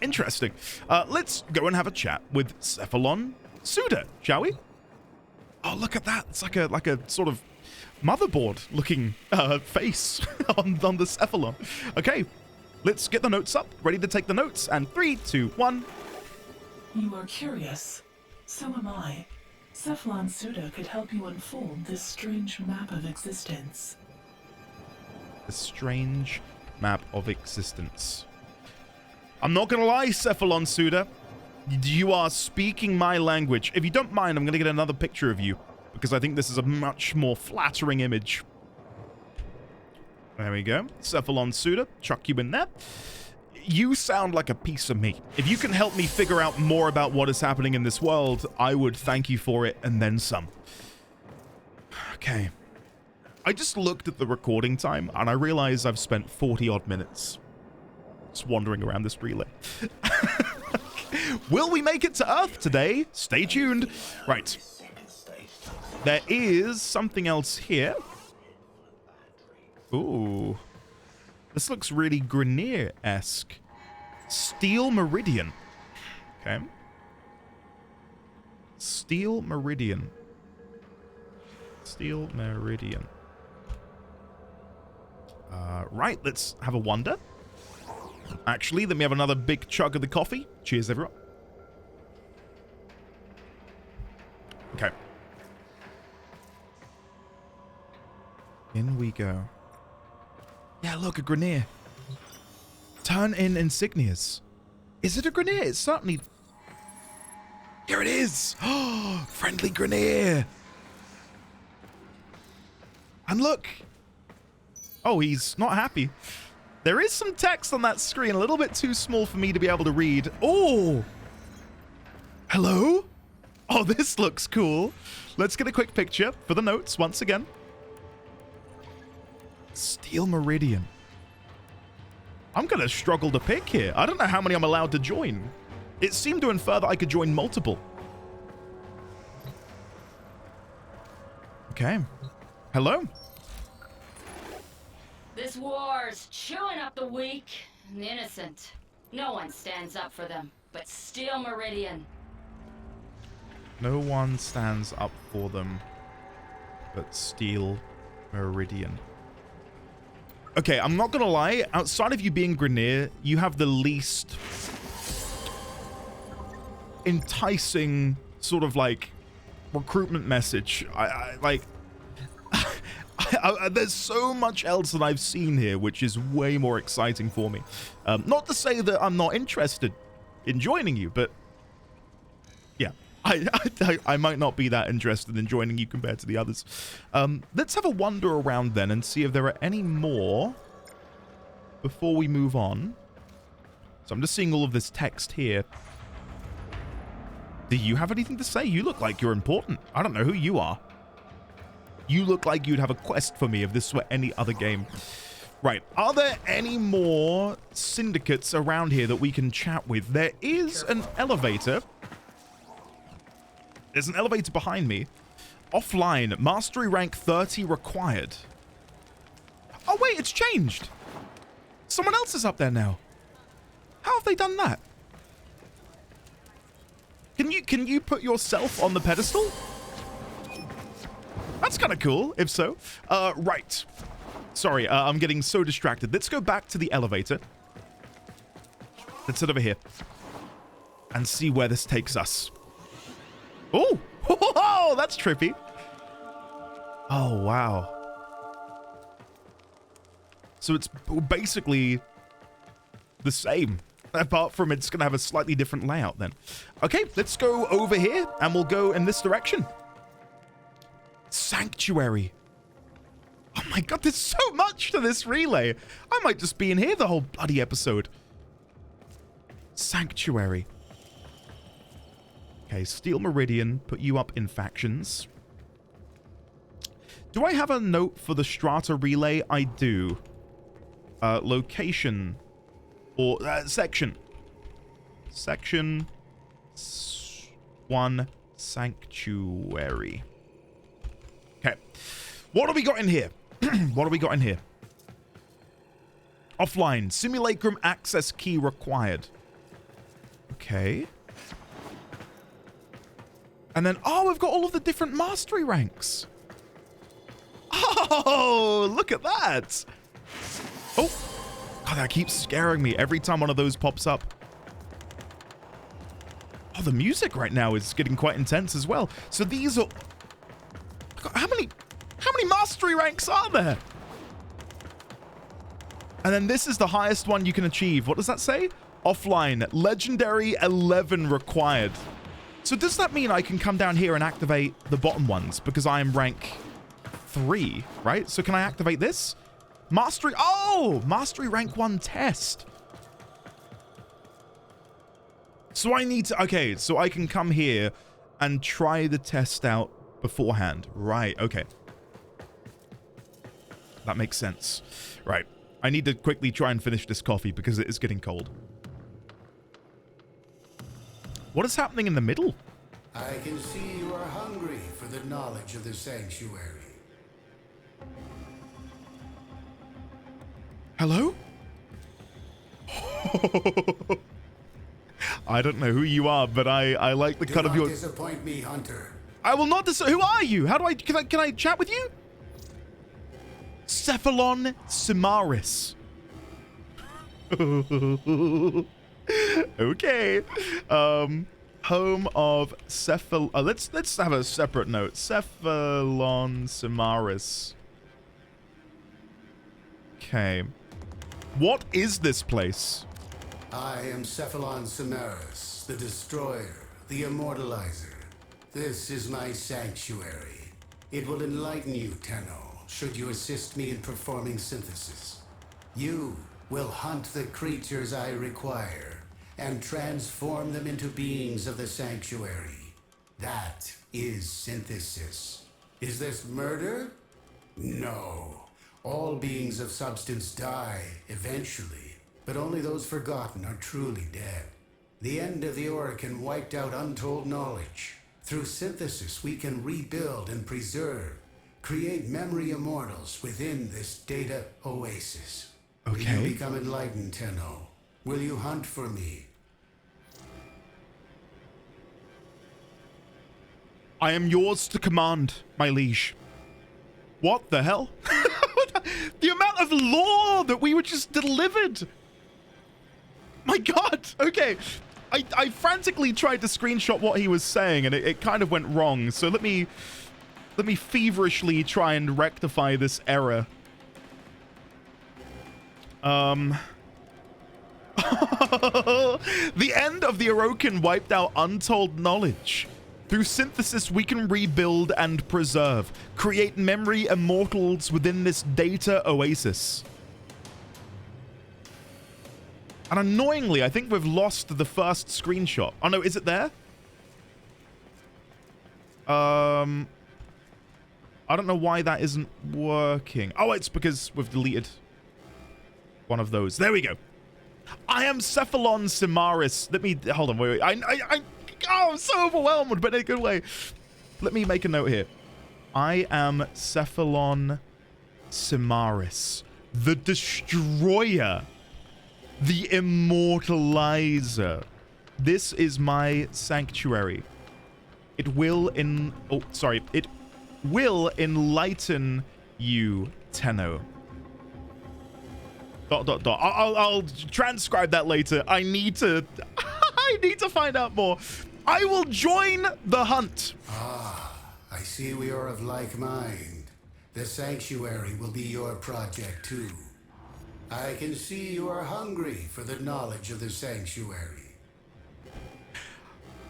Interesting. Let's go and have a chat with Cephalon Suda, shall we? Oh, look at that. It's like a sort of motherboard-looking face on the Cephalon. Okay, let's get the notes up. Ready to take the notes. And 3, 2, 1. You are curious. So am I. Cephalon Suda could help you unfold this strange map of existence. A strange map of existence. I'm not gonna lie, Cephalon Suda. You are speaking my language. If you don't mind, I'm gonna get another picture of you, because I think this is a much more flattering image. There we go. Cephalon Suda. Chuck you in there. You sound like a piece of me. If you can help me figure out more about what is happening in this world, I would thank you for it, and then some. Okay. I just looked at the recording time, and I realized I've spent 40-odd minutes just wandering around this relay. Will we make it to Earth today? Stay tuned. Right. There is something else here. Ooh. This looks really Grenier-esque. Steel Meridian. Okay. Steel Meridian. Steel Meridian. Right, let's have a wander. Actually, let me have another big chug of the coffee. Cheers, everyone. Okay. In we go. Yeah, look, a Grenier. Turn in insignias. Is it a Grenier? It's certainly... Here it is! Oh, friendly Grenier! And look! Oh, he's not happy. There is some text on that screen, a little bit too small for me to be able to read. Oh! Hello? Oh, this looks cool. Let's get a quick picture for the notes once again. Steel Meridian. I'm going to struggle to pick here. I don't know how many I'm allowed to join. It seemed to infer that I could join multiple. Okay. Hello? This war's chewing up the weak and the innocent. No one stands up for them, but Steel Meridian. No one stands up for them, but Steel Meridian. Okay, I'm not gonna lie. Outside of you being Grenier, you have the least enticing sort of like recruitment message. There's so much else that I've seen here, which is way more exciting for me. Not to say that I'm not interested in joining you, but yeah, I might not be that interested in joining you compared to the others. Let's have a wander around then and see if there are any more before we move on. So I'm just seeing all of this text here. Do you have anything to say? You look like you're important. I don't know who you are. You look like you'd have a quest for me if this were any other game. Right. Are there any more syndicates around here that we can chat with? There is an elevator. There's an elevator behind me. Offline. Mastery rank 30 required. Oh, wait. It's changed. Someone else is up there now. How have they done that? Can you put yourself on the pedestal? That's kind of cool, if so. Right. Sorry, I'm getting so distracted. Let's go back to the elevator. Let's sit over here and see where this takes us. Oh, oh, that's trippy. Oh, wow. So it's basically the same, apart from it's going to have a slightly different layout then. Okay, let's go over here, and we'll go in this direction. Sanctuary. Oh my god, there's so much to this relay. I might just be in here the whole bloody episode. Sanctuary. Okay, Steel Meridian, put you up in factions. Do I have a note for the Strata relay? I do. Location. Or section. Section 1 Sanctuary. Okay. What do we got in here? What do we got in here? Offline. Simulacrum access key required. Okay. And then, oh, we've got all of the different mastery ranks. Oh, look at that. Oh, God, that keeps scaring me every time one of those pops up. Oh, the music right now is getting quite intense as well. So these are... How many mastery ranks are there? And then this is the highest one you can achieve. What does that say? Offline. Legendary 11 required. So does that mean I can come down here and activate the bottom ones because I am rank 3, right? So can I activate this? Mastery. Oh, mastery rank 1 test. So I need to, okay, so I can come here and try the test out beforehand. Right, okay. That makes sense. Right. I need to quickly try and finish this coffee because it is getting cold. What is happening in the middle? I can see you are hungry for the knowledge of the sanctuary. Hello? I don't know who you are, but I like the cut of your... Do not disappoint me, Hunter. I will not who are you? How do I... Can I chat with you? Cephalon SImaris. Okay. Home of let's have a separate note. Cephalon SImaris. Okay. What is this place? I am Cephalon SImaris, the Destroyer, the Immortalizer. This is my sanctuary. It will enlighten you, Tenno, should you assist me in performing synthesis. You will hunt the creatures I require and transform them into beings of the sanctuary. That is synthesis. Is this murder? No. All beings of substance die eventually, but only those forgotten are truly dead. The end of the Orokin wiped out untold knowledge. Through synthesis, we can rebuild and preserve, create memory immortals within this data oasis. Okay. Will you become enlightened, Tenno? Will you hunt for me? I am yours to command, my liege. What the hell? The amount of lore that we were just delivered. My God. Okay. I frantically tried to screenshot what he was saying, and it kind of went wrong. So let me feverishly try and rectify this error. The end of the Orokin wiped out untold knowledge. Through synthesis, we can rebuild and preserve, create memory immortals within this data oasis. And annoyingly, I think we've lost the first screenshot. Oh no, is it there? I don't know why that isn't working. Oh, it's because we've deleted one of those. There we go. I am Cephalon SImaris. Let me hold on. Wait. Oh, I'm so overwhelmed, but in a good way. Let me make a note here. I am Cephalon SImaris, the Destroyer, the Immortalizer. This is my sanctuary. It will will enlighten you, Tenno. ... I'll transcribe that later. I need to I need to find out more. I will join the hunt. Ah, I see we are of like mind. The sanctuary will be your project too. I can see you are hungry for the knowledge of the sanctuary.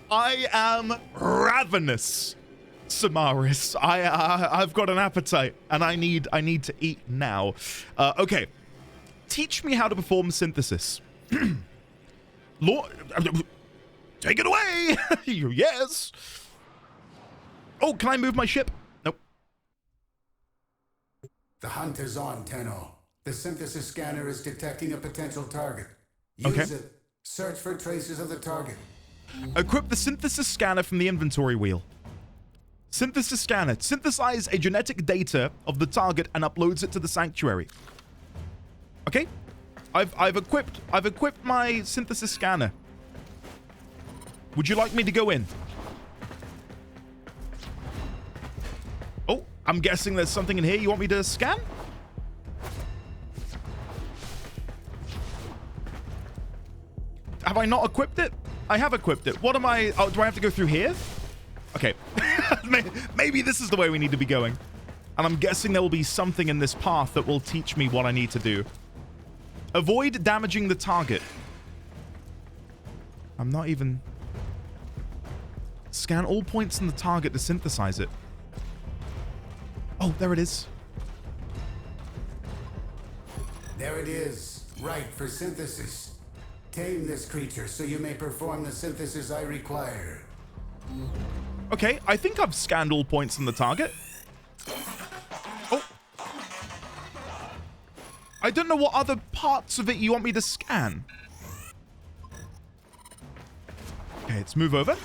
I am ravenous, Symaris. I've got an appetite, and I need to eat now. Okay. Teach me how to perform synthesis. Lord, take it away. Yes. Oh, can I move my ship? Nope. The hunt is on, Tenno. The synthesis scanner is detecting a potential target. Use it. Search for traces of the target. Equip the synthesis scanner from the inventory wheel. Synthesis scanner. Synthesize a genetic data of the target and uploads it to the sanctuary. Okay, I've equipped my synthesis scanner. Would you like me to go in? Oh, I'm guessing there's something in here you want me to scan? Have I not equipped it? I have equipped it. What am I... Oh, do I have to go through here? Okay. Maybe this is the way we need to be going. And I'm guessing there will be something in this path that will teach me what I need to do. Avoid damaging the target. I'm not even... Scan all points in the target to synthesize it. Oh, there it is. There it is. Right for synthesis. Tame this creature so you may perform the synthesis I require. Okay, I think I've scanned all points in the target. Oh. I don't know what other parts of it you want me to scan. Okay, let's move over.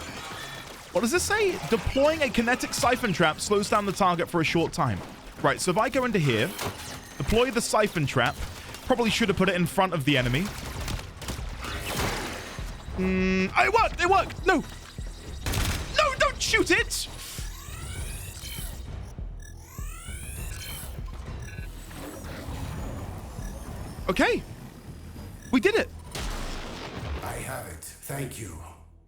What does this say? Deploying a kinetic siphon trap slows down the target for a short time. Right, so if I go into here, deploy the siphon trap, probably should have put it in front of the enemy. It worked! It worked! No! No, don't shoot it! Okay. We did it. I have it. Thank you.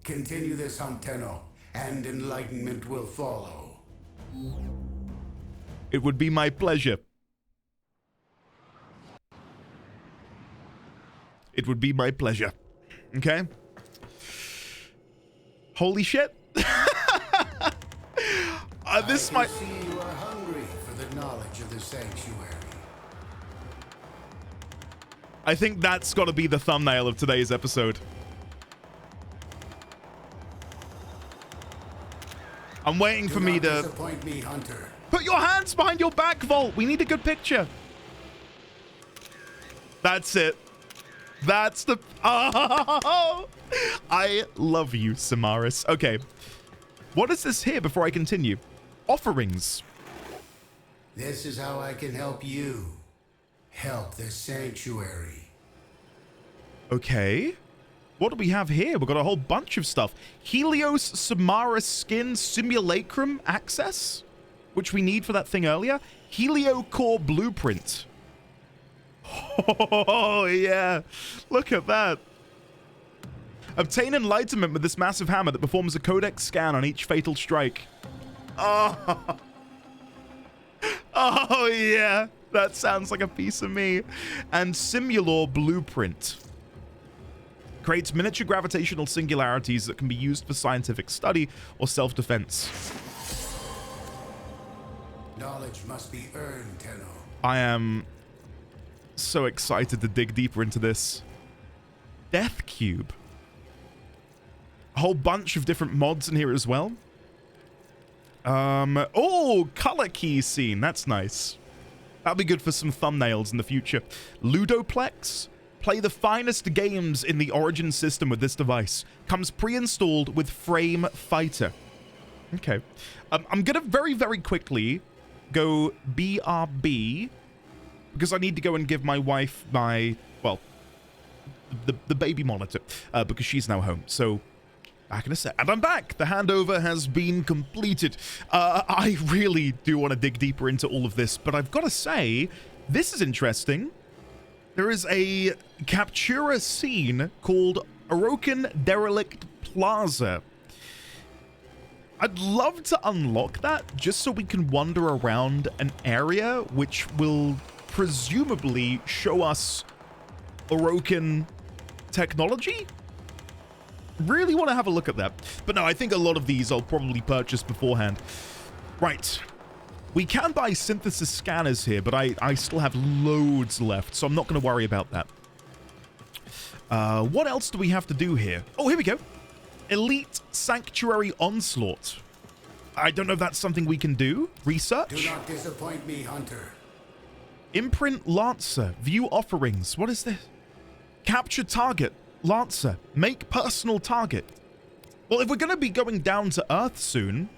Continue this hunt, Tenno, and enlightenment will follow. It would be my pleasure. It would be my pleasure. Okay? Holy shit. This might... I see you are hungry for the knowledge of the sanctuary. I think that's got to be the thumbnail of today's episode. I'm waiting for me to... Disappoint me, Hunter. Put your hands behind your back, Volt. We need a good picture. That's it. That's the... Oh! I love you, Symaris. Okay. What is this here before I continue? Offerings. This is how I can help you. Help the sanctuary. Okay. What do we have here? We've got a whole bunch of stuff. Helios Symaris skin simulacrum access, which we need for that thing earlier. Helio core blueprint. Oh, yeah. Look at that. Obtain enlightenment with this massive hammer that performs a codex scan on each fatal strike. Oh. Oh, yeah. That sounds like a piece of me. And Simulor blueprint. Creates miniature gravitational singularities that can be used for scientific study or self-defense. Knowledge must be earned, Tenno. I am so excited to dig deeper into this. Death Cube. A whole bunch of different mods in here as well. Oh, color key scene. That's nice. That'll be good for some thumbnails in the future. Ludoplex. Play the finest games in the Origin system with this device. Comes pre-installed with Frame Fighter. Okay. I'm going to very, very quickly go BRB because I need to go and give my wife my, well, the baby monitor because she's now home. So Back in a sec. And I'm back. The handover has been completed. I really do want to dig deeper into all of this, but I've got to say, this is interesting. There is a captura scene called Orokin Derelict Plaza. I'd love to unlock that just so we can wander around an area which will presumably show us Orokin technology. Really want to have a look at that. But no, I think a lot of these I'll probably purchase beforehand. Right. We can buy synthesis scanners here, but I still have loads left, so I'm not going to worry about that. What else do we have to do here? Oh, here we go. Elite Sanctuary Onslaught. I don't know if that's something we can do. Research? Do not disappoint me, Hunter. Imprint Lancer. View offerings. What is this? Capture target. Lancer. Make personal target. Well, if we're going to be going down to Earth soon...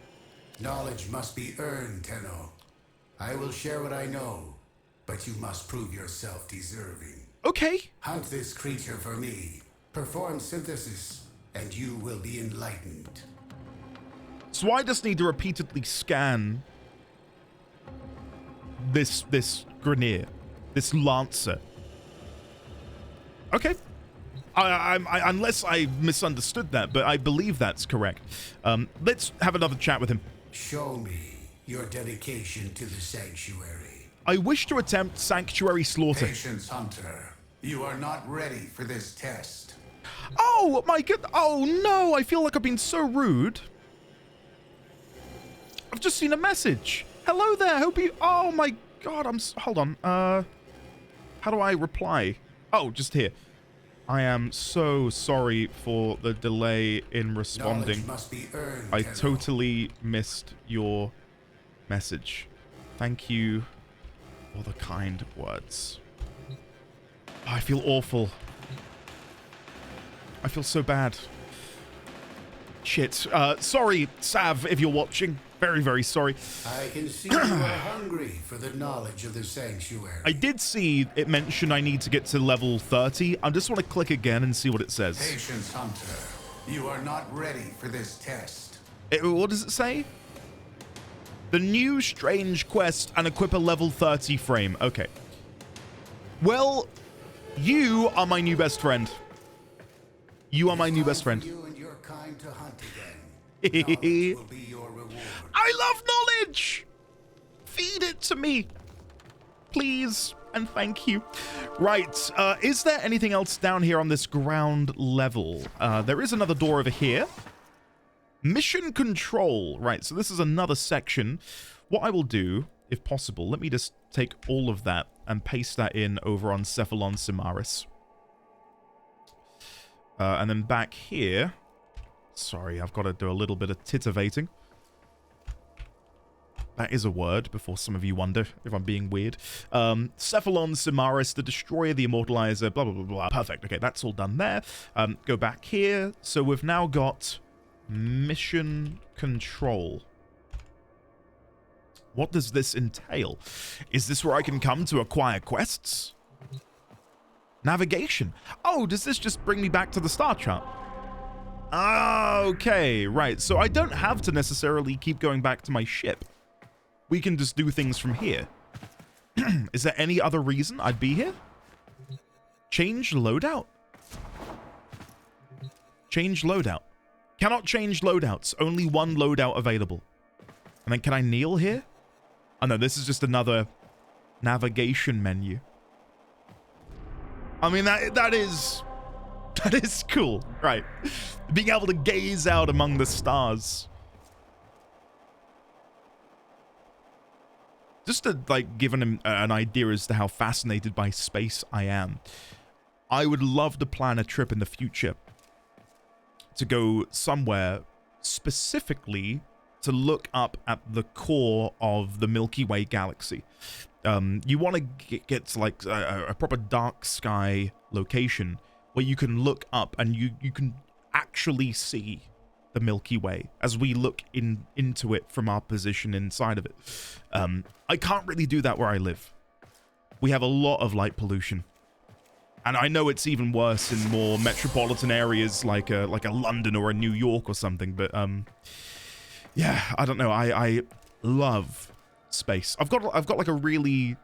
Knowledge must be earned, Tenno. I will share what I know, but you must prove yourself deserving. Okay. Hunt this creature for me. Perform synthesis, and you will be enlightened. So I just need to repeatedly scan this Grineer, this Lancer. Okay. Unless I misunderstood that, but I believe that's correct. Let's have another chat with him. Show me your dedication to the sanctuary. I wish to attempt sanctuary slaughter. Patience, Hunter. You are not ready for this test. Oh my god! Oh no! I feel like I've been so rude. I've just seen a message. Hello there. Hope you. Oh my god! Hold on. How do I reply? Oh, just here. I am so sorry for the delay in responding. Must be earned, I totally missed your message. Thank you for the kind words. I feel awful. I feel so bad. Shit. Sorry, Sav, if you're watching. Very, very sorry. I can see you are hungry for the knowledge of the sanctuary. I did see it mention I need to get to level 30. I just want to click again and see what it says. Patience, Hunter. You are not ready for this test. What does it say? The new strange quest and equip a level 30 frame. Okay. Well, you are my new best friend. You are my new best friend. You and your kind to hunt again. Knowledge will be your reward. I love knowledge! Feed it to me. Please and thank you. Right, is there anything else down here on this ground level? There is another door over here. Mission control. Right, so this is another section. What I will do, if possible, let me just take all of that and paste that in over on Cephalon SImaris. And then back here... Sorry, I've got to do a little bit of titivating. That is a word, before some of you wonder if I'm being weird. Cephalon SImaris, the Destroyer, the Immortalizer, blah, blah, blah, blah. Perfect. Okay, that's all done there. Go back here. So we've now got mission control. What does this entail? Is this where I can come to acquire quests? Navigation. Oh, does this just bring me back to the star chart? Okay, right. So I don't have to necessarily keep going back to my ship. We can just do things from here. Is there any other reason I'd be here? Change loadout? Change loadout. Cannot change loadouts. Only one loadout available. And then can I kneel here? Oh no, this is just another navigation menu. I mean, that is cool, right? Being able to gaze out among the stars. Just to, like, give an idea as to how fascinated by space I am, I would love to plan a trip in the future to go somewhere specifically to look up at the core of the Milky Way galaxy. You want to get to, like, a proper dark sky location where you can look up and you can actually see the Milky Way as we look into it from our position inside of it. I can't really do that where I live. We have a lot of light pollution. And I know it's even worse in more metropolitan areas like a London or a New York or something, but yeah, I don't know. I love space. I've got like a really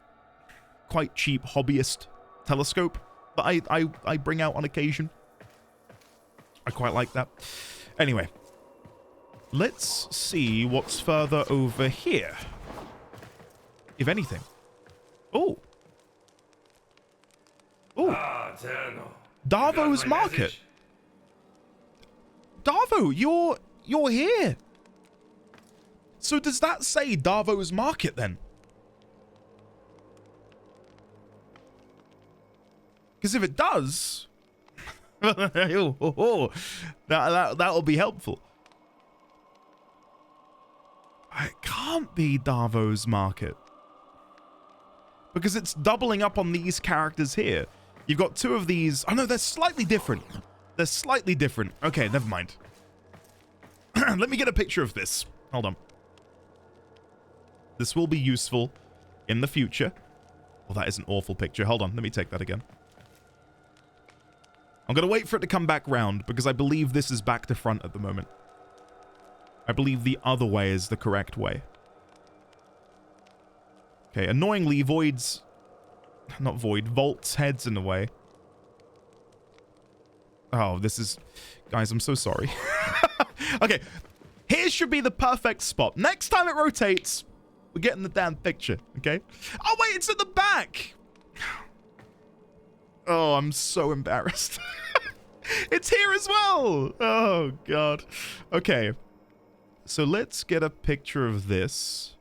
quite cheap hobbyist telescope that I bring out on occasion. I quite like that. Anyway, let's see what's further over here. If anything. Oh. Oh. Darvo's market. Darvo, you're here. So does that say Darvo's market then? Because if it does, that'll be helpful. It can't be Darvo's market. Because it's doubling up on these characters here. You've got two of these. Oh no, they're slightly different. They're slightly different. Okay, never mind. Let me get a picture of this. Hold on. This will be useful in the future. Oh, that is an awful picture. Hold on, let me take that again. I'm going to wait for it to come back round because I believe this is back to front at the moment. I believe the other way is the correct way. Okay, annoyingly, Volt's head's in the way. Oh, this is... Guys, I'm so sorry. Okay, here should be the perfect spot. Next time it rotates, we're getting the damn picture, okay? Oh, wait, it's at the back! Oh, I'm so embarrassed. It's here as well! Oh, God. Okay. So let's get a picture of this.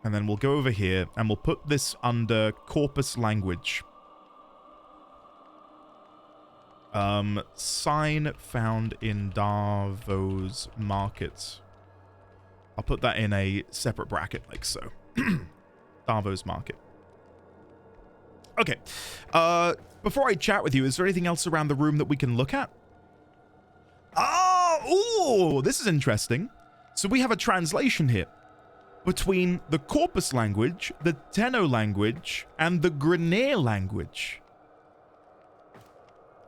And then we'll go over here and we'll put this under corpus language. Sign found in Darvo's market. I'll put that in a separate bracket like so. Darvo's market. Okay. Before I chat with you, is there anything else around the room that we can look at? Oh, ooh, this is interesting. So we have a translation here between the corpus language, the Tenno language, and the Grineer language.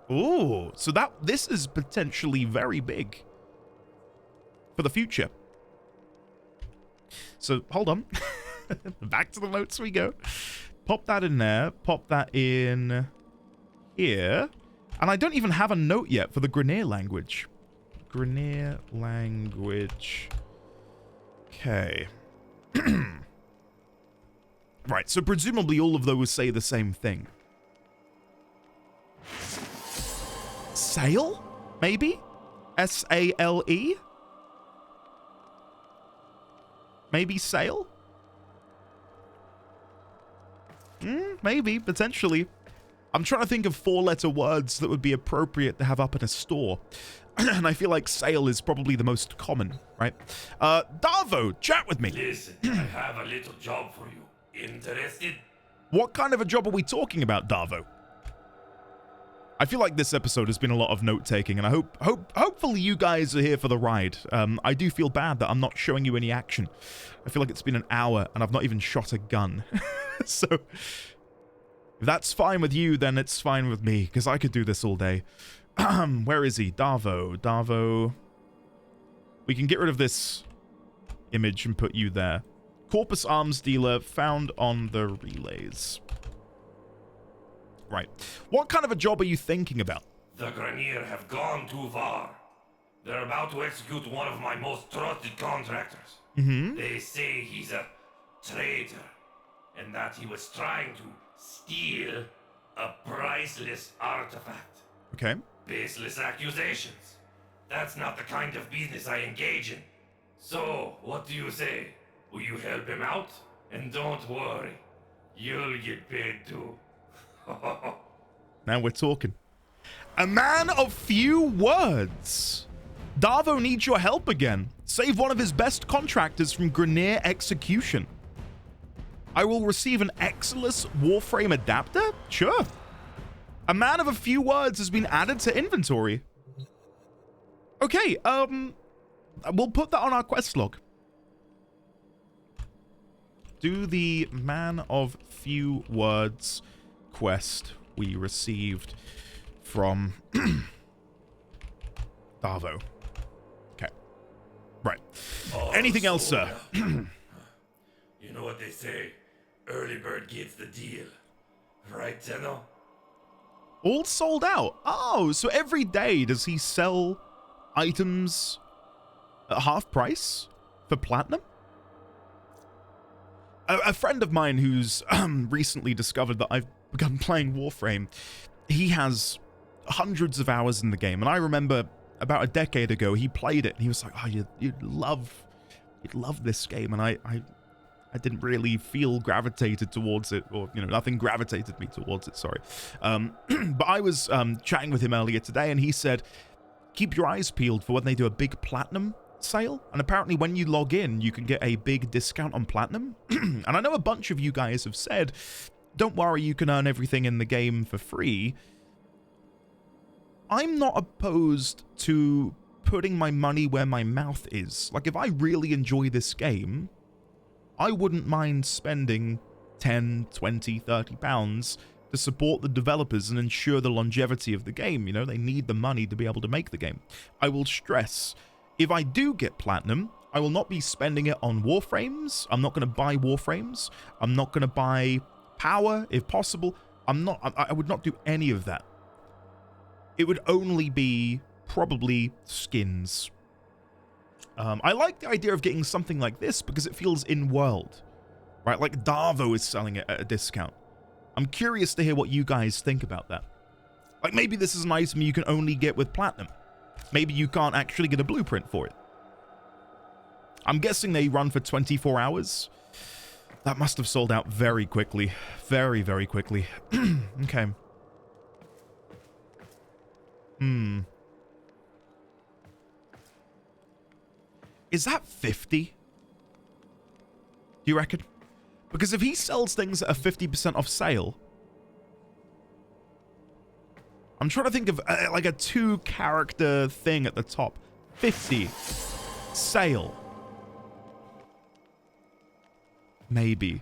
Oh, so this is potentially very big for the future. So, hold on. Back to the notes we go. Pop that in there. Pop that in here. And I don't even have a note yet for the Grineer language. Grineer language. Okay. Right, so presumably all of those say the same thing. Sail? Maybe? S-A-L-E? Maybe sail? Maybe, potentially. I'm trying to think of 4-letter words that would be appropriate to have up in a store. And I feel like sail is probably the most common, right? Darvo, chat with me. Listen, I have a little job for you. Interested? What kind of a job are we talking about, Darvo? I feel like this episode has been a lot of note-taking, and I hopefully you guys are here for the ride. I do feel bad that I'm not showing you any action. I feel like it's been an hour, and I've not even shot a gun. So, if that's fine with you, then it's fine with me, because I could do this all day. Where is he? Darvo. Darvo. We can get rid of this image and put you there. Corpus arms dealer found on the relays. Right. What kind of a job are you thinking about? The Grineer have gone too far. They're about to execute one of my most trusted contractors. Mm-hmm. They say he's a traitor, and that he was trying to steal a priceless artifact. Okay. Baseless accusations. That's not the kind of business I engage in. So, what do you say? Will you help him out? And don't worry, you'll get paid too. Now we're talking. A man of few words. Darvo needs your help again. Save one of his best contractors from Grineer execution. I will receive an Exilus Warframe adapter? Sure. A man of a few words has been added to inventory. Okay, we'll put that on our quest log. do the Man of Few Words quest we received from Darvo. Okay. Right. Anything else, sir? You know what they say, early bird gets the deal. Right, Tenno? All sold out. Oh, so every day does he sell items at half price for platinum? A friend of mine who's recently discovered that I've begun playing Warframe, he has hundreds of hours in the game, and I remember about a decade ago he played it and he was like, oh, you'd love this game, and I didn't really feel gravitated towards it, or, you know, nothing gravitated me towards it, sorry. But I was chatting with him earlier today, and he said, keep your eyes peeled for when they do a big platinum sale. And apparently when you log in, you can get a big discount on platinum. And I know a bunch of you guys have said, don't worry, you can earn everything in the game for free. I'm not opposed to putting my money where my mouth is. Like, if I really enjoy this game, I wouldn't mind spending 10, 20, 30 pounds to support the developers and ensure the longevity of the game. You know, they need the money to be able to make the game. I will stress, if I do get platinum, I will not be spending it on Warframes. I'm not going to buy Warframes. I'm not going to buy power, if possible. I would not do any of that. It would only be probably skins. I like the idea of getting something like this because it feels in-world, right? Like Darvo is selling it at a discount. I'm curious to hear what you guys think about that. Like, maybe this is an item you can only get with platinum. Maybe you can't actually get a blueprint for it. I'm guessing they run for 24 hours. That must have sold out very quickly. Very, very quickly. Okay. Is that 50? Do you reckon? Because if he sells things at a 50% off sale, I'm trying to think of like a 2-character thing at the top. 50 sale. Maybe.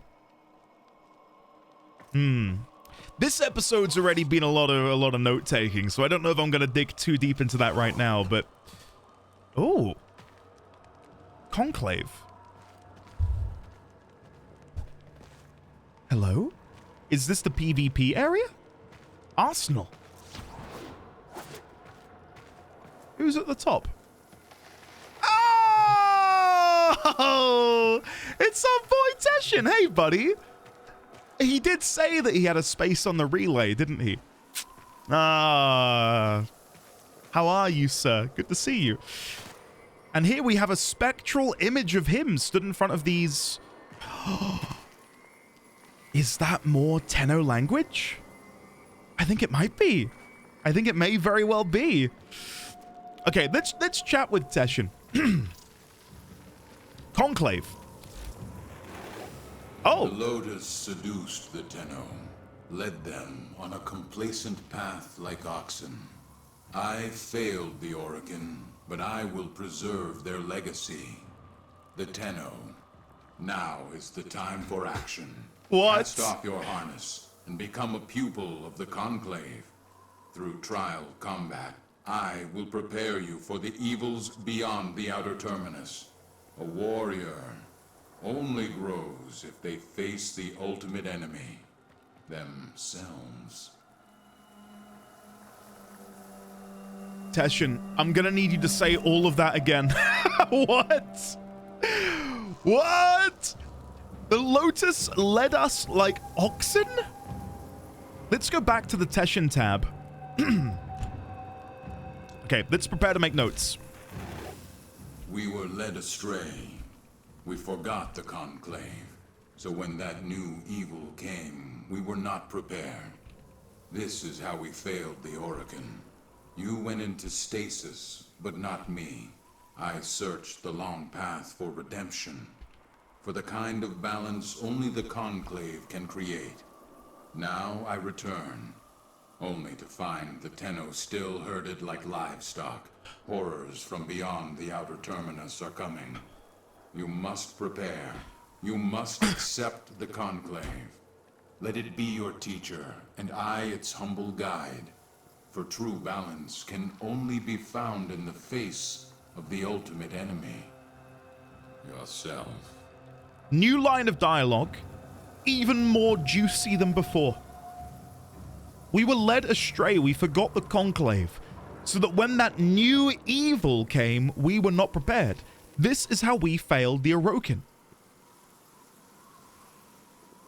This episode's already been a lot of note taking, so I don't know if I'm gonna dig too deep into that right now, but oh. Conclave. Hello? Is this the PvP area? Arsenal. Who's at the top? Oh! It's our boy Teshin. Hey, buddy. He did say that he had a space on the relay, didn't he? Ah. How are you, sir? Good to see you. And here we have a spectral image of him stood in front of these. Is that more Tenno language? I think it might be. I think it may very well be. Okay, let's chat with Teshin. Conclave. Oh. The Lotus seduced the Tenno, led them on a complacent path like oxen. I failed the Orokin, but I will preserve their legacy. The Tenno. Now is the time for action. What? Cast off your harness and become a pupil of the Conclave. Through trial combat, I will prepare you for the evils beyond the outer terminus. A warrior only grows if they face the ultimate enemy, themselves. Teshin, I'm gonna need you to say all of that again. What? What? The Lotus led us like oxen? Let's go back to the Teshin tab. Okay, let's prepare to make notes. We were led astray. We forgot the Conclave. So when that new evil came, we were not prepared. This is how we failed the Orokin. You went into stasis, but not me. I searched the long path for redemption. For the kind of balance only the Conclave can create. Now I return, only to find the Tenno still herded like livestock. Horrors from beyond the outer terminus are coming. You must prepare. You must accept the conclave. Let it be your teacher, and I its humble guide. For true balance can only be found in the face of the ultimate enemy. Yourself. New line of dialogue, even more juicy than before. We were led astray, we forgot the conclave, so that when that new evil came, we were not prepared. This is how we failed the Orokin.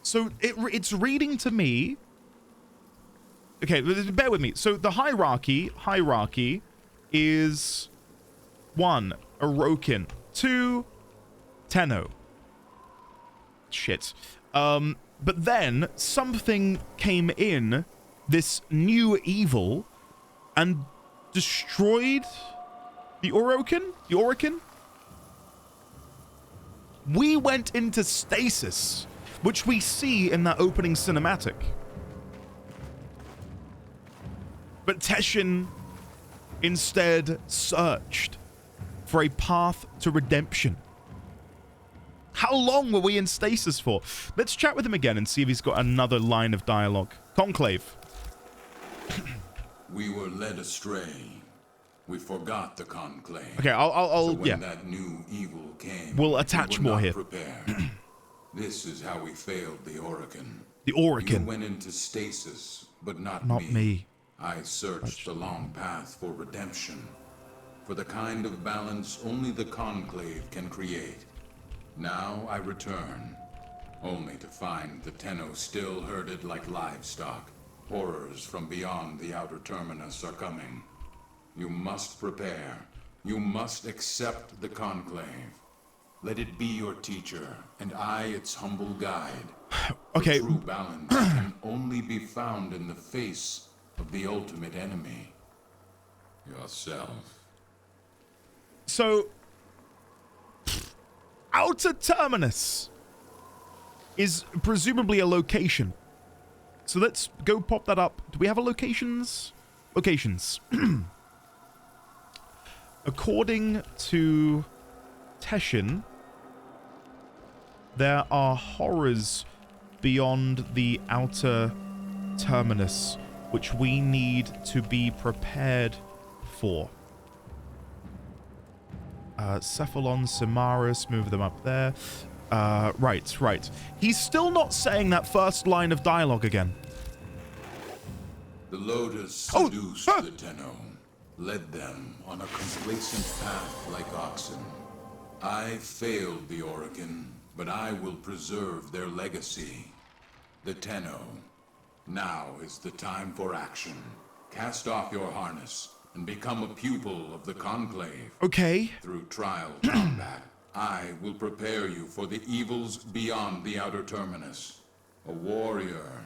So it's reading to me... Okay, bear with me. So the hierarchy is 1, Orokin, 2, Tenno. Shit. But then something came in, this new evil, and destroyed the Orokin? We went into stasis, which we see in that opening cinematic. But Teshin instead searched for a path to redemption. How long were we in stasis for? Let's chat with him again and see if he's got another line of dialogue. Conclave. We were led astray. We forgot the conclave. Okay, I'll so when yeah. that new evil came, We'll attach we were more not here. Prepared. This is how we failed the Orokin. The Orokin. You went into stasis, but not me. I searched the long path for redemption. For the kind of balance only the conclave can create. Now I return, only to find the Tenno still herded like livestock. Horrors from beyond the outer terminus are coming. You must prepare. You must accept the conclave. Let it be your teacher, and I its humble guide. Okay. For true balance can only be found in the face of the ultimate enemy. Yourself. So, outer terminus is presumably a location. So let's go pop that up. Do we have a locations? Locations. According to Teshin, there are horrors beyond the outer terminus, which we need to be prepared for. Cephalon SImaris, move them up there. Right. He's still not saying that first line of dialogue again. The Lotus seduced the Tenno, led them on a complacent path like oxen. I failed the Orokin, but I will preserve their legacy. The Tenno. Now is the time for action. Cast off your harness and become a pupil of the Conclave. Okay. Through trial combat, I will prepare you for the evils beyond the outer terminus. A warrior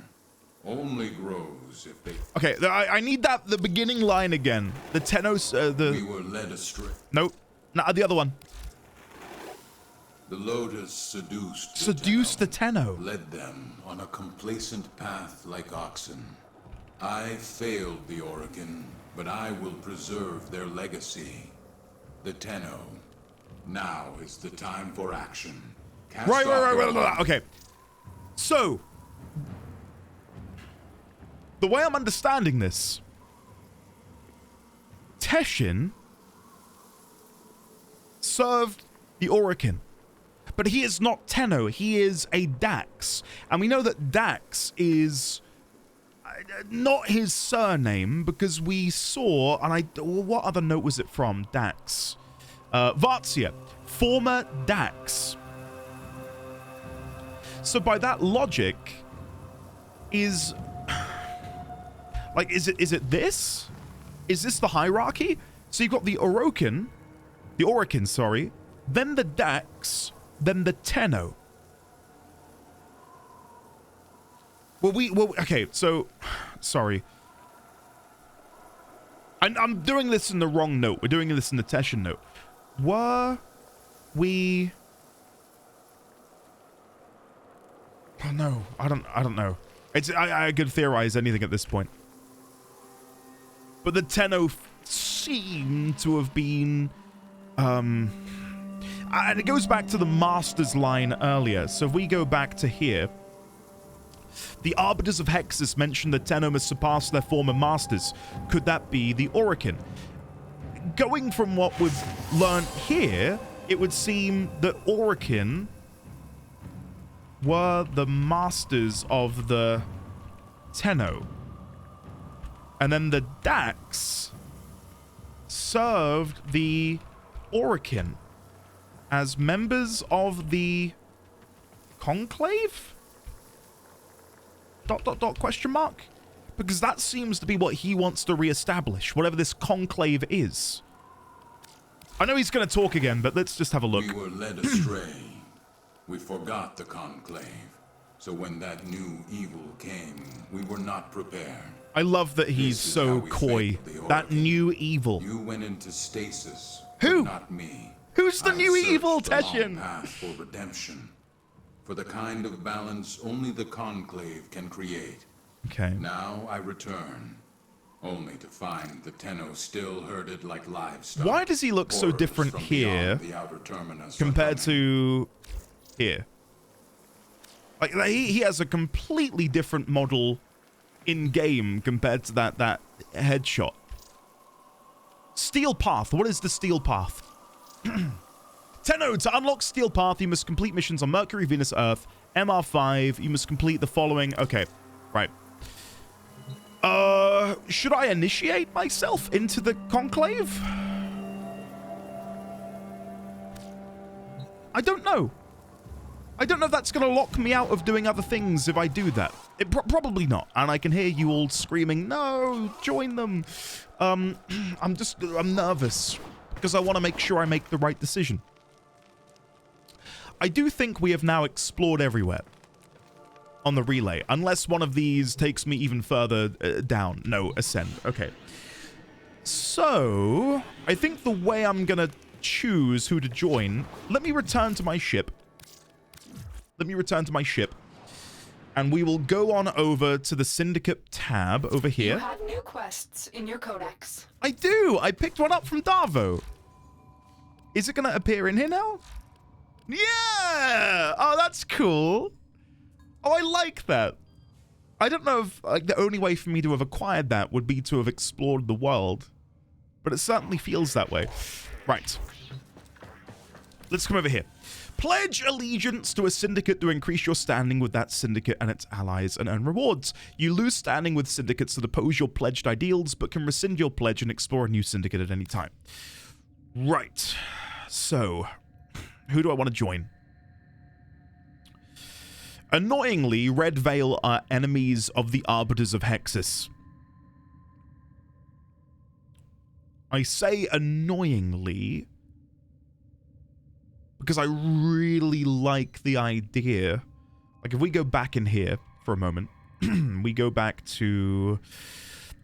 only grows if they... Okay, I need the beginning line again. The Tenno's, We were led astray. Nope. Nah, the other one. The Lotus seduced the Tenno. Led them on a complacent path like oxen. I failed the Orokin, but I will preserve their legacy. The Tenno. Now is the time for action. Cast Right. Okay. So, the way I'm understanding this, Teshin served the Orokin, but he is not Tenno, he is a Dax. And we know that Dax is not his surname, because we saw, and what other note was it from? Dax. Varzia, former Dax. So by that logic, is it this? Is this the hierarchy? So you've got the Orokin, sorry, then the Dax, then the Tenno. Okay, so, sorry. I'm doing this in the wrong note. We're doing this in the Teshin note. Were we... Oh no, I don't know. I could theorize anything at this point. But the Tenno seem to have been And it goes back to the Masters line earlier. So if we go back to here, the Arbiters of Hexus mentioned that Tenno must surpass their former masters. Could that be the Orokin? Going from what we've learned here, it would seem that Orokin were the masters of the Tenno. And then the Dax served the Orokin as members of the Conclave? ... question mark? Because that seems to be what he wants to reestablish, whatever this Conclave is. I know he's going to talk again, but let's just have a look. We were led astray. We forgot the Conclave. So when that new evil came, we were not prepared. I love that he's so coy. That new evil. You went into stasis. Who? Not me. Who's the new evil, Teshin? Path for redemption. For the kind of balance only the Conclave can create. Okay. Now I return, only to find the Tenno still herded like livestock. Why does he look so different here compared to here? Like he has a completely different model in game compared to that headshot. Steel Path. What is the Steel Path? Tenno, to unlock Steel Path, you must complete missions on Mercury, Venus, Earth, MR5. You must complete the following. Okay, right. Should I initiate myself into the Conclave? I don't know. I don't know if that's going to lock me out of doing other things if I do that. Probably not. And I can hear you all screaming, no, join them. I'm nervous because I want to make sure I make the right decision. I do think we have now explored everywhere on the relay, unless one of these takes me even further down. No, ascend. Okay. So, I think the way I'm going to choose who to join, let me return to my ship. And we will go on over to the Syndicate tab over here. You have new quests in your codex. I do! I picked one up from Darvo. Is it going to appear in here now? Yeah! Oh, that's cool. Oh, I like that. I don't know if like the only way for me to have acquired that would be to have explored the world. But it certainly feels that way. Right. Let's come over here. Pledge allegiance to a syndicate to increase your standing with that syndicate and its allies and earn rewards. You lose standing with syndicates that oppose your pledged ideals, but can rescind your pledge and explore a new syndicate at any time. Right. So, who do I want to join? Annoyingly, Red Veil are enemies of the Arbiters of Hexus. I say annoyingly because I really like the idea. Like, if we go back in here for a moment, we go back to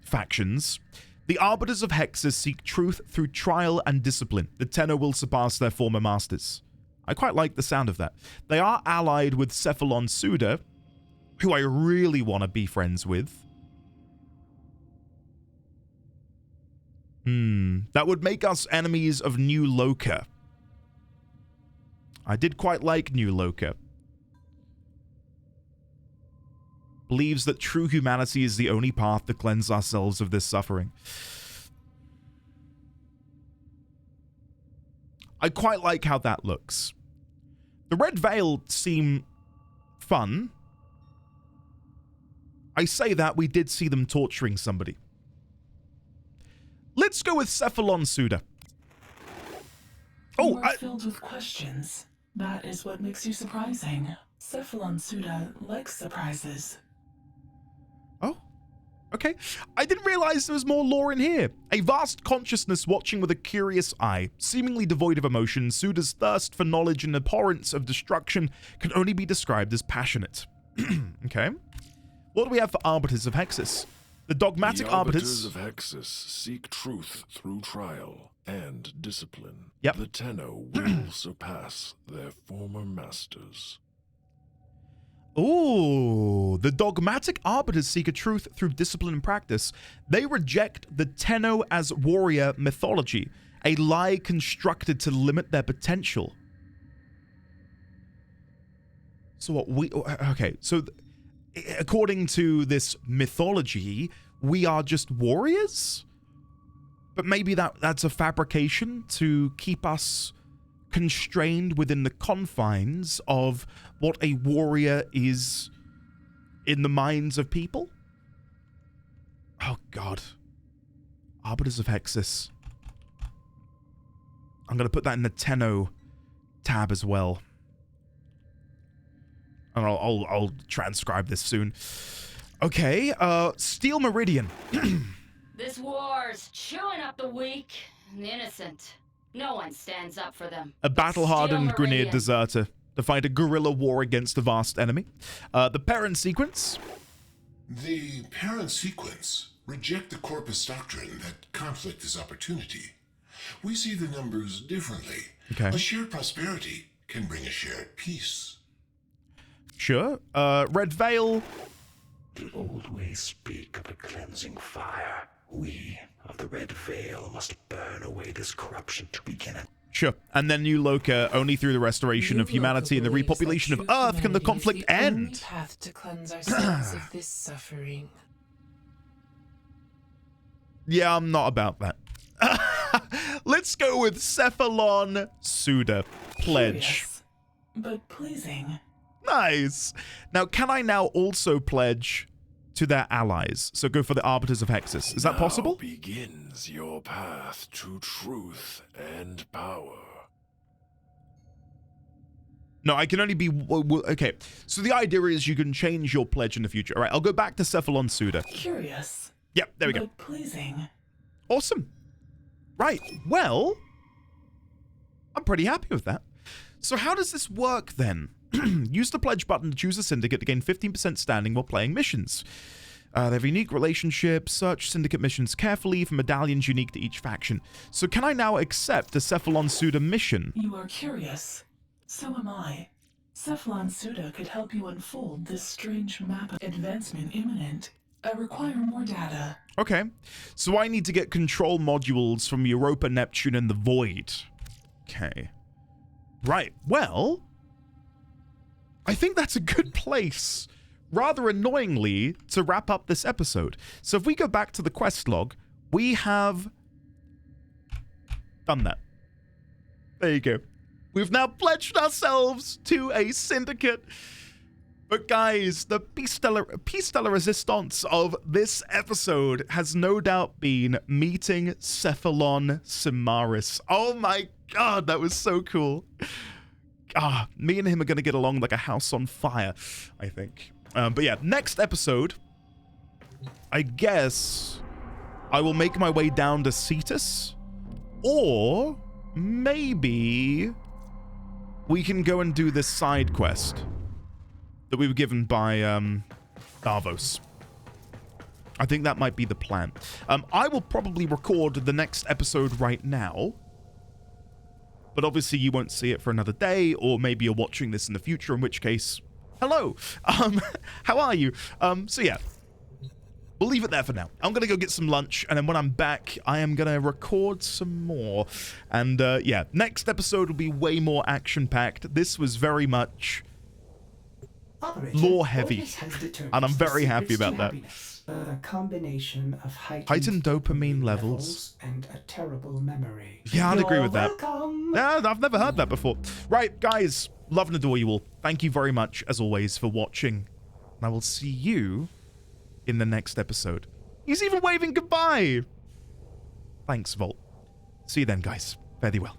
factions. The Arbiters of Hexus seek truth through trial and discipline. The Tenno will surpass their former masters. I quite like the sound of that. They are allied with Cephalon SImaris, who I really want to be friends with. That would make us enemies of New Loka. I did quite like New Loka. Believes that true humanity is the only path to cleanse ourselves of this suffering. I quite like how that looks. The Red Veil seem fun. I say that, we did see them torturing somebody. Let's go with Cephalon SImaris. You are filled with questions. That is what makes you surprising. Cephalon SImaris likes surprises. Oh, okay. I didn't realize there was more lore in here. A vast consciousness watching with a curious eye. Seemingly devoid of emotion, Suda's thirst for knowledge and abhorrence of destruction can only be described as passionate. Okay. What do we have for Arbiters of Hexus? The dogmatic Arbiters of Hexus seek truth through trial and discipline. Yep. The Tenno will surpass their former masters. Ooh, the dogmatic Arbiters seek a truth through discipline and practice. They reject the Tenno as warrior mythology, a lie constructed to limit their potential. So what okay, so according to this mythology, we are just warriors? But maybe that's a fabrication to keep us constrained within the confines of what a warrior is in the minds of people? Oh god. Arbiters of Hexus. I'm going to put that in the Tenno tab as well. And I'll transcribe this soon. Okay, Steel Meridian. This war's chewing up the weak and the innocent. No one stands up for them. A battle-hardened grenade deserter to fight a guerrilla war against a vast enemy. The parent sequence. The parent sequence reject the corpus doctrine that conflict is opportunity. We see the numbers differently. Okay. A shared prosperity can bring a shared peace. Sure. Red Veil. The old ways speak of a cleansing fire. We of the Red Veil must burn away this corruption to begin it. Sure. And then New Loka, only through the restoration of humanity and the repopulation of Earth can the conflict end. Only path to cleanse ourselves of this suffering. Yeah, I'm not about that. Let's go with Cephalon Suda. Pledge. Curious, but pleasing. Nice. Now, can I now also pledge to their allies? So go for the Arbiters of Hexus. Is that possible? Now begins your path to truth and power. No, I can only be... Okay, so the idea is you can change your pledge in the future. All right, I'll go back to Cephalon Suda. Curious. Yep, there we go. But pleasing. Awesome. Right, well, I'm pretty happy with that. So how does this work then? Use the pledge button to choose a syndicate to gain 15% standing while playing missions. They have a unique relationship. Search syndicate missions carefully for medallions unique to each faction. So can I now accept a Cephalon Suda mission? You are curious. So am I. Cephalon Suda could help you unfold this strange map of advancement imminent. I require more data. Okay, so I need to get control modules from Europa, Neptune, and the Void. Okay. Right, well, I think that's a good place, rather annoyingly, to wrap up this episode. So if we go back to the quest log, we have done that. There you go. We've now pledged ourselves to a syndicate. But guys, the piece de la resistance of this episode has no doubt been meeting Cephalon SImaris. Oh my god, that was so cool. Me and him are going to get along like a house on fire, I think. But yeah, next episode, I guess I will make my way down to Cetus, or maybe we can go and do this side quest that we were given by Darvos. I think that might be the plan. I will probably record the next episode right now, but obviously you won't see it for another day, or maybe you're watching this in the future, in which case, hello. How are you? So yeah, we'll leave it there for now. I'm gonna go get some lunch, and then when I'm back, I am gonna record some more. And yeah, next episode will be way more action-packed. This was very much lore heavy, and I'm very happy about that. A combination of heightened dopamine levels and a terrible memory. Yeah, I'd agree with that. Welcome. Yeah, I've never heard that before. Right, guys, love and adore you all. Thank you very much, as always, for watching. And I will see you in the next episode. He's even waving goodbye. Thanks, Volt. See you then, guys. Fare thee well.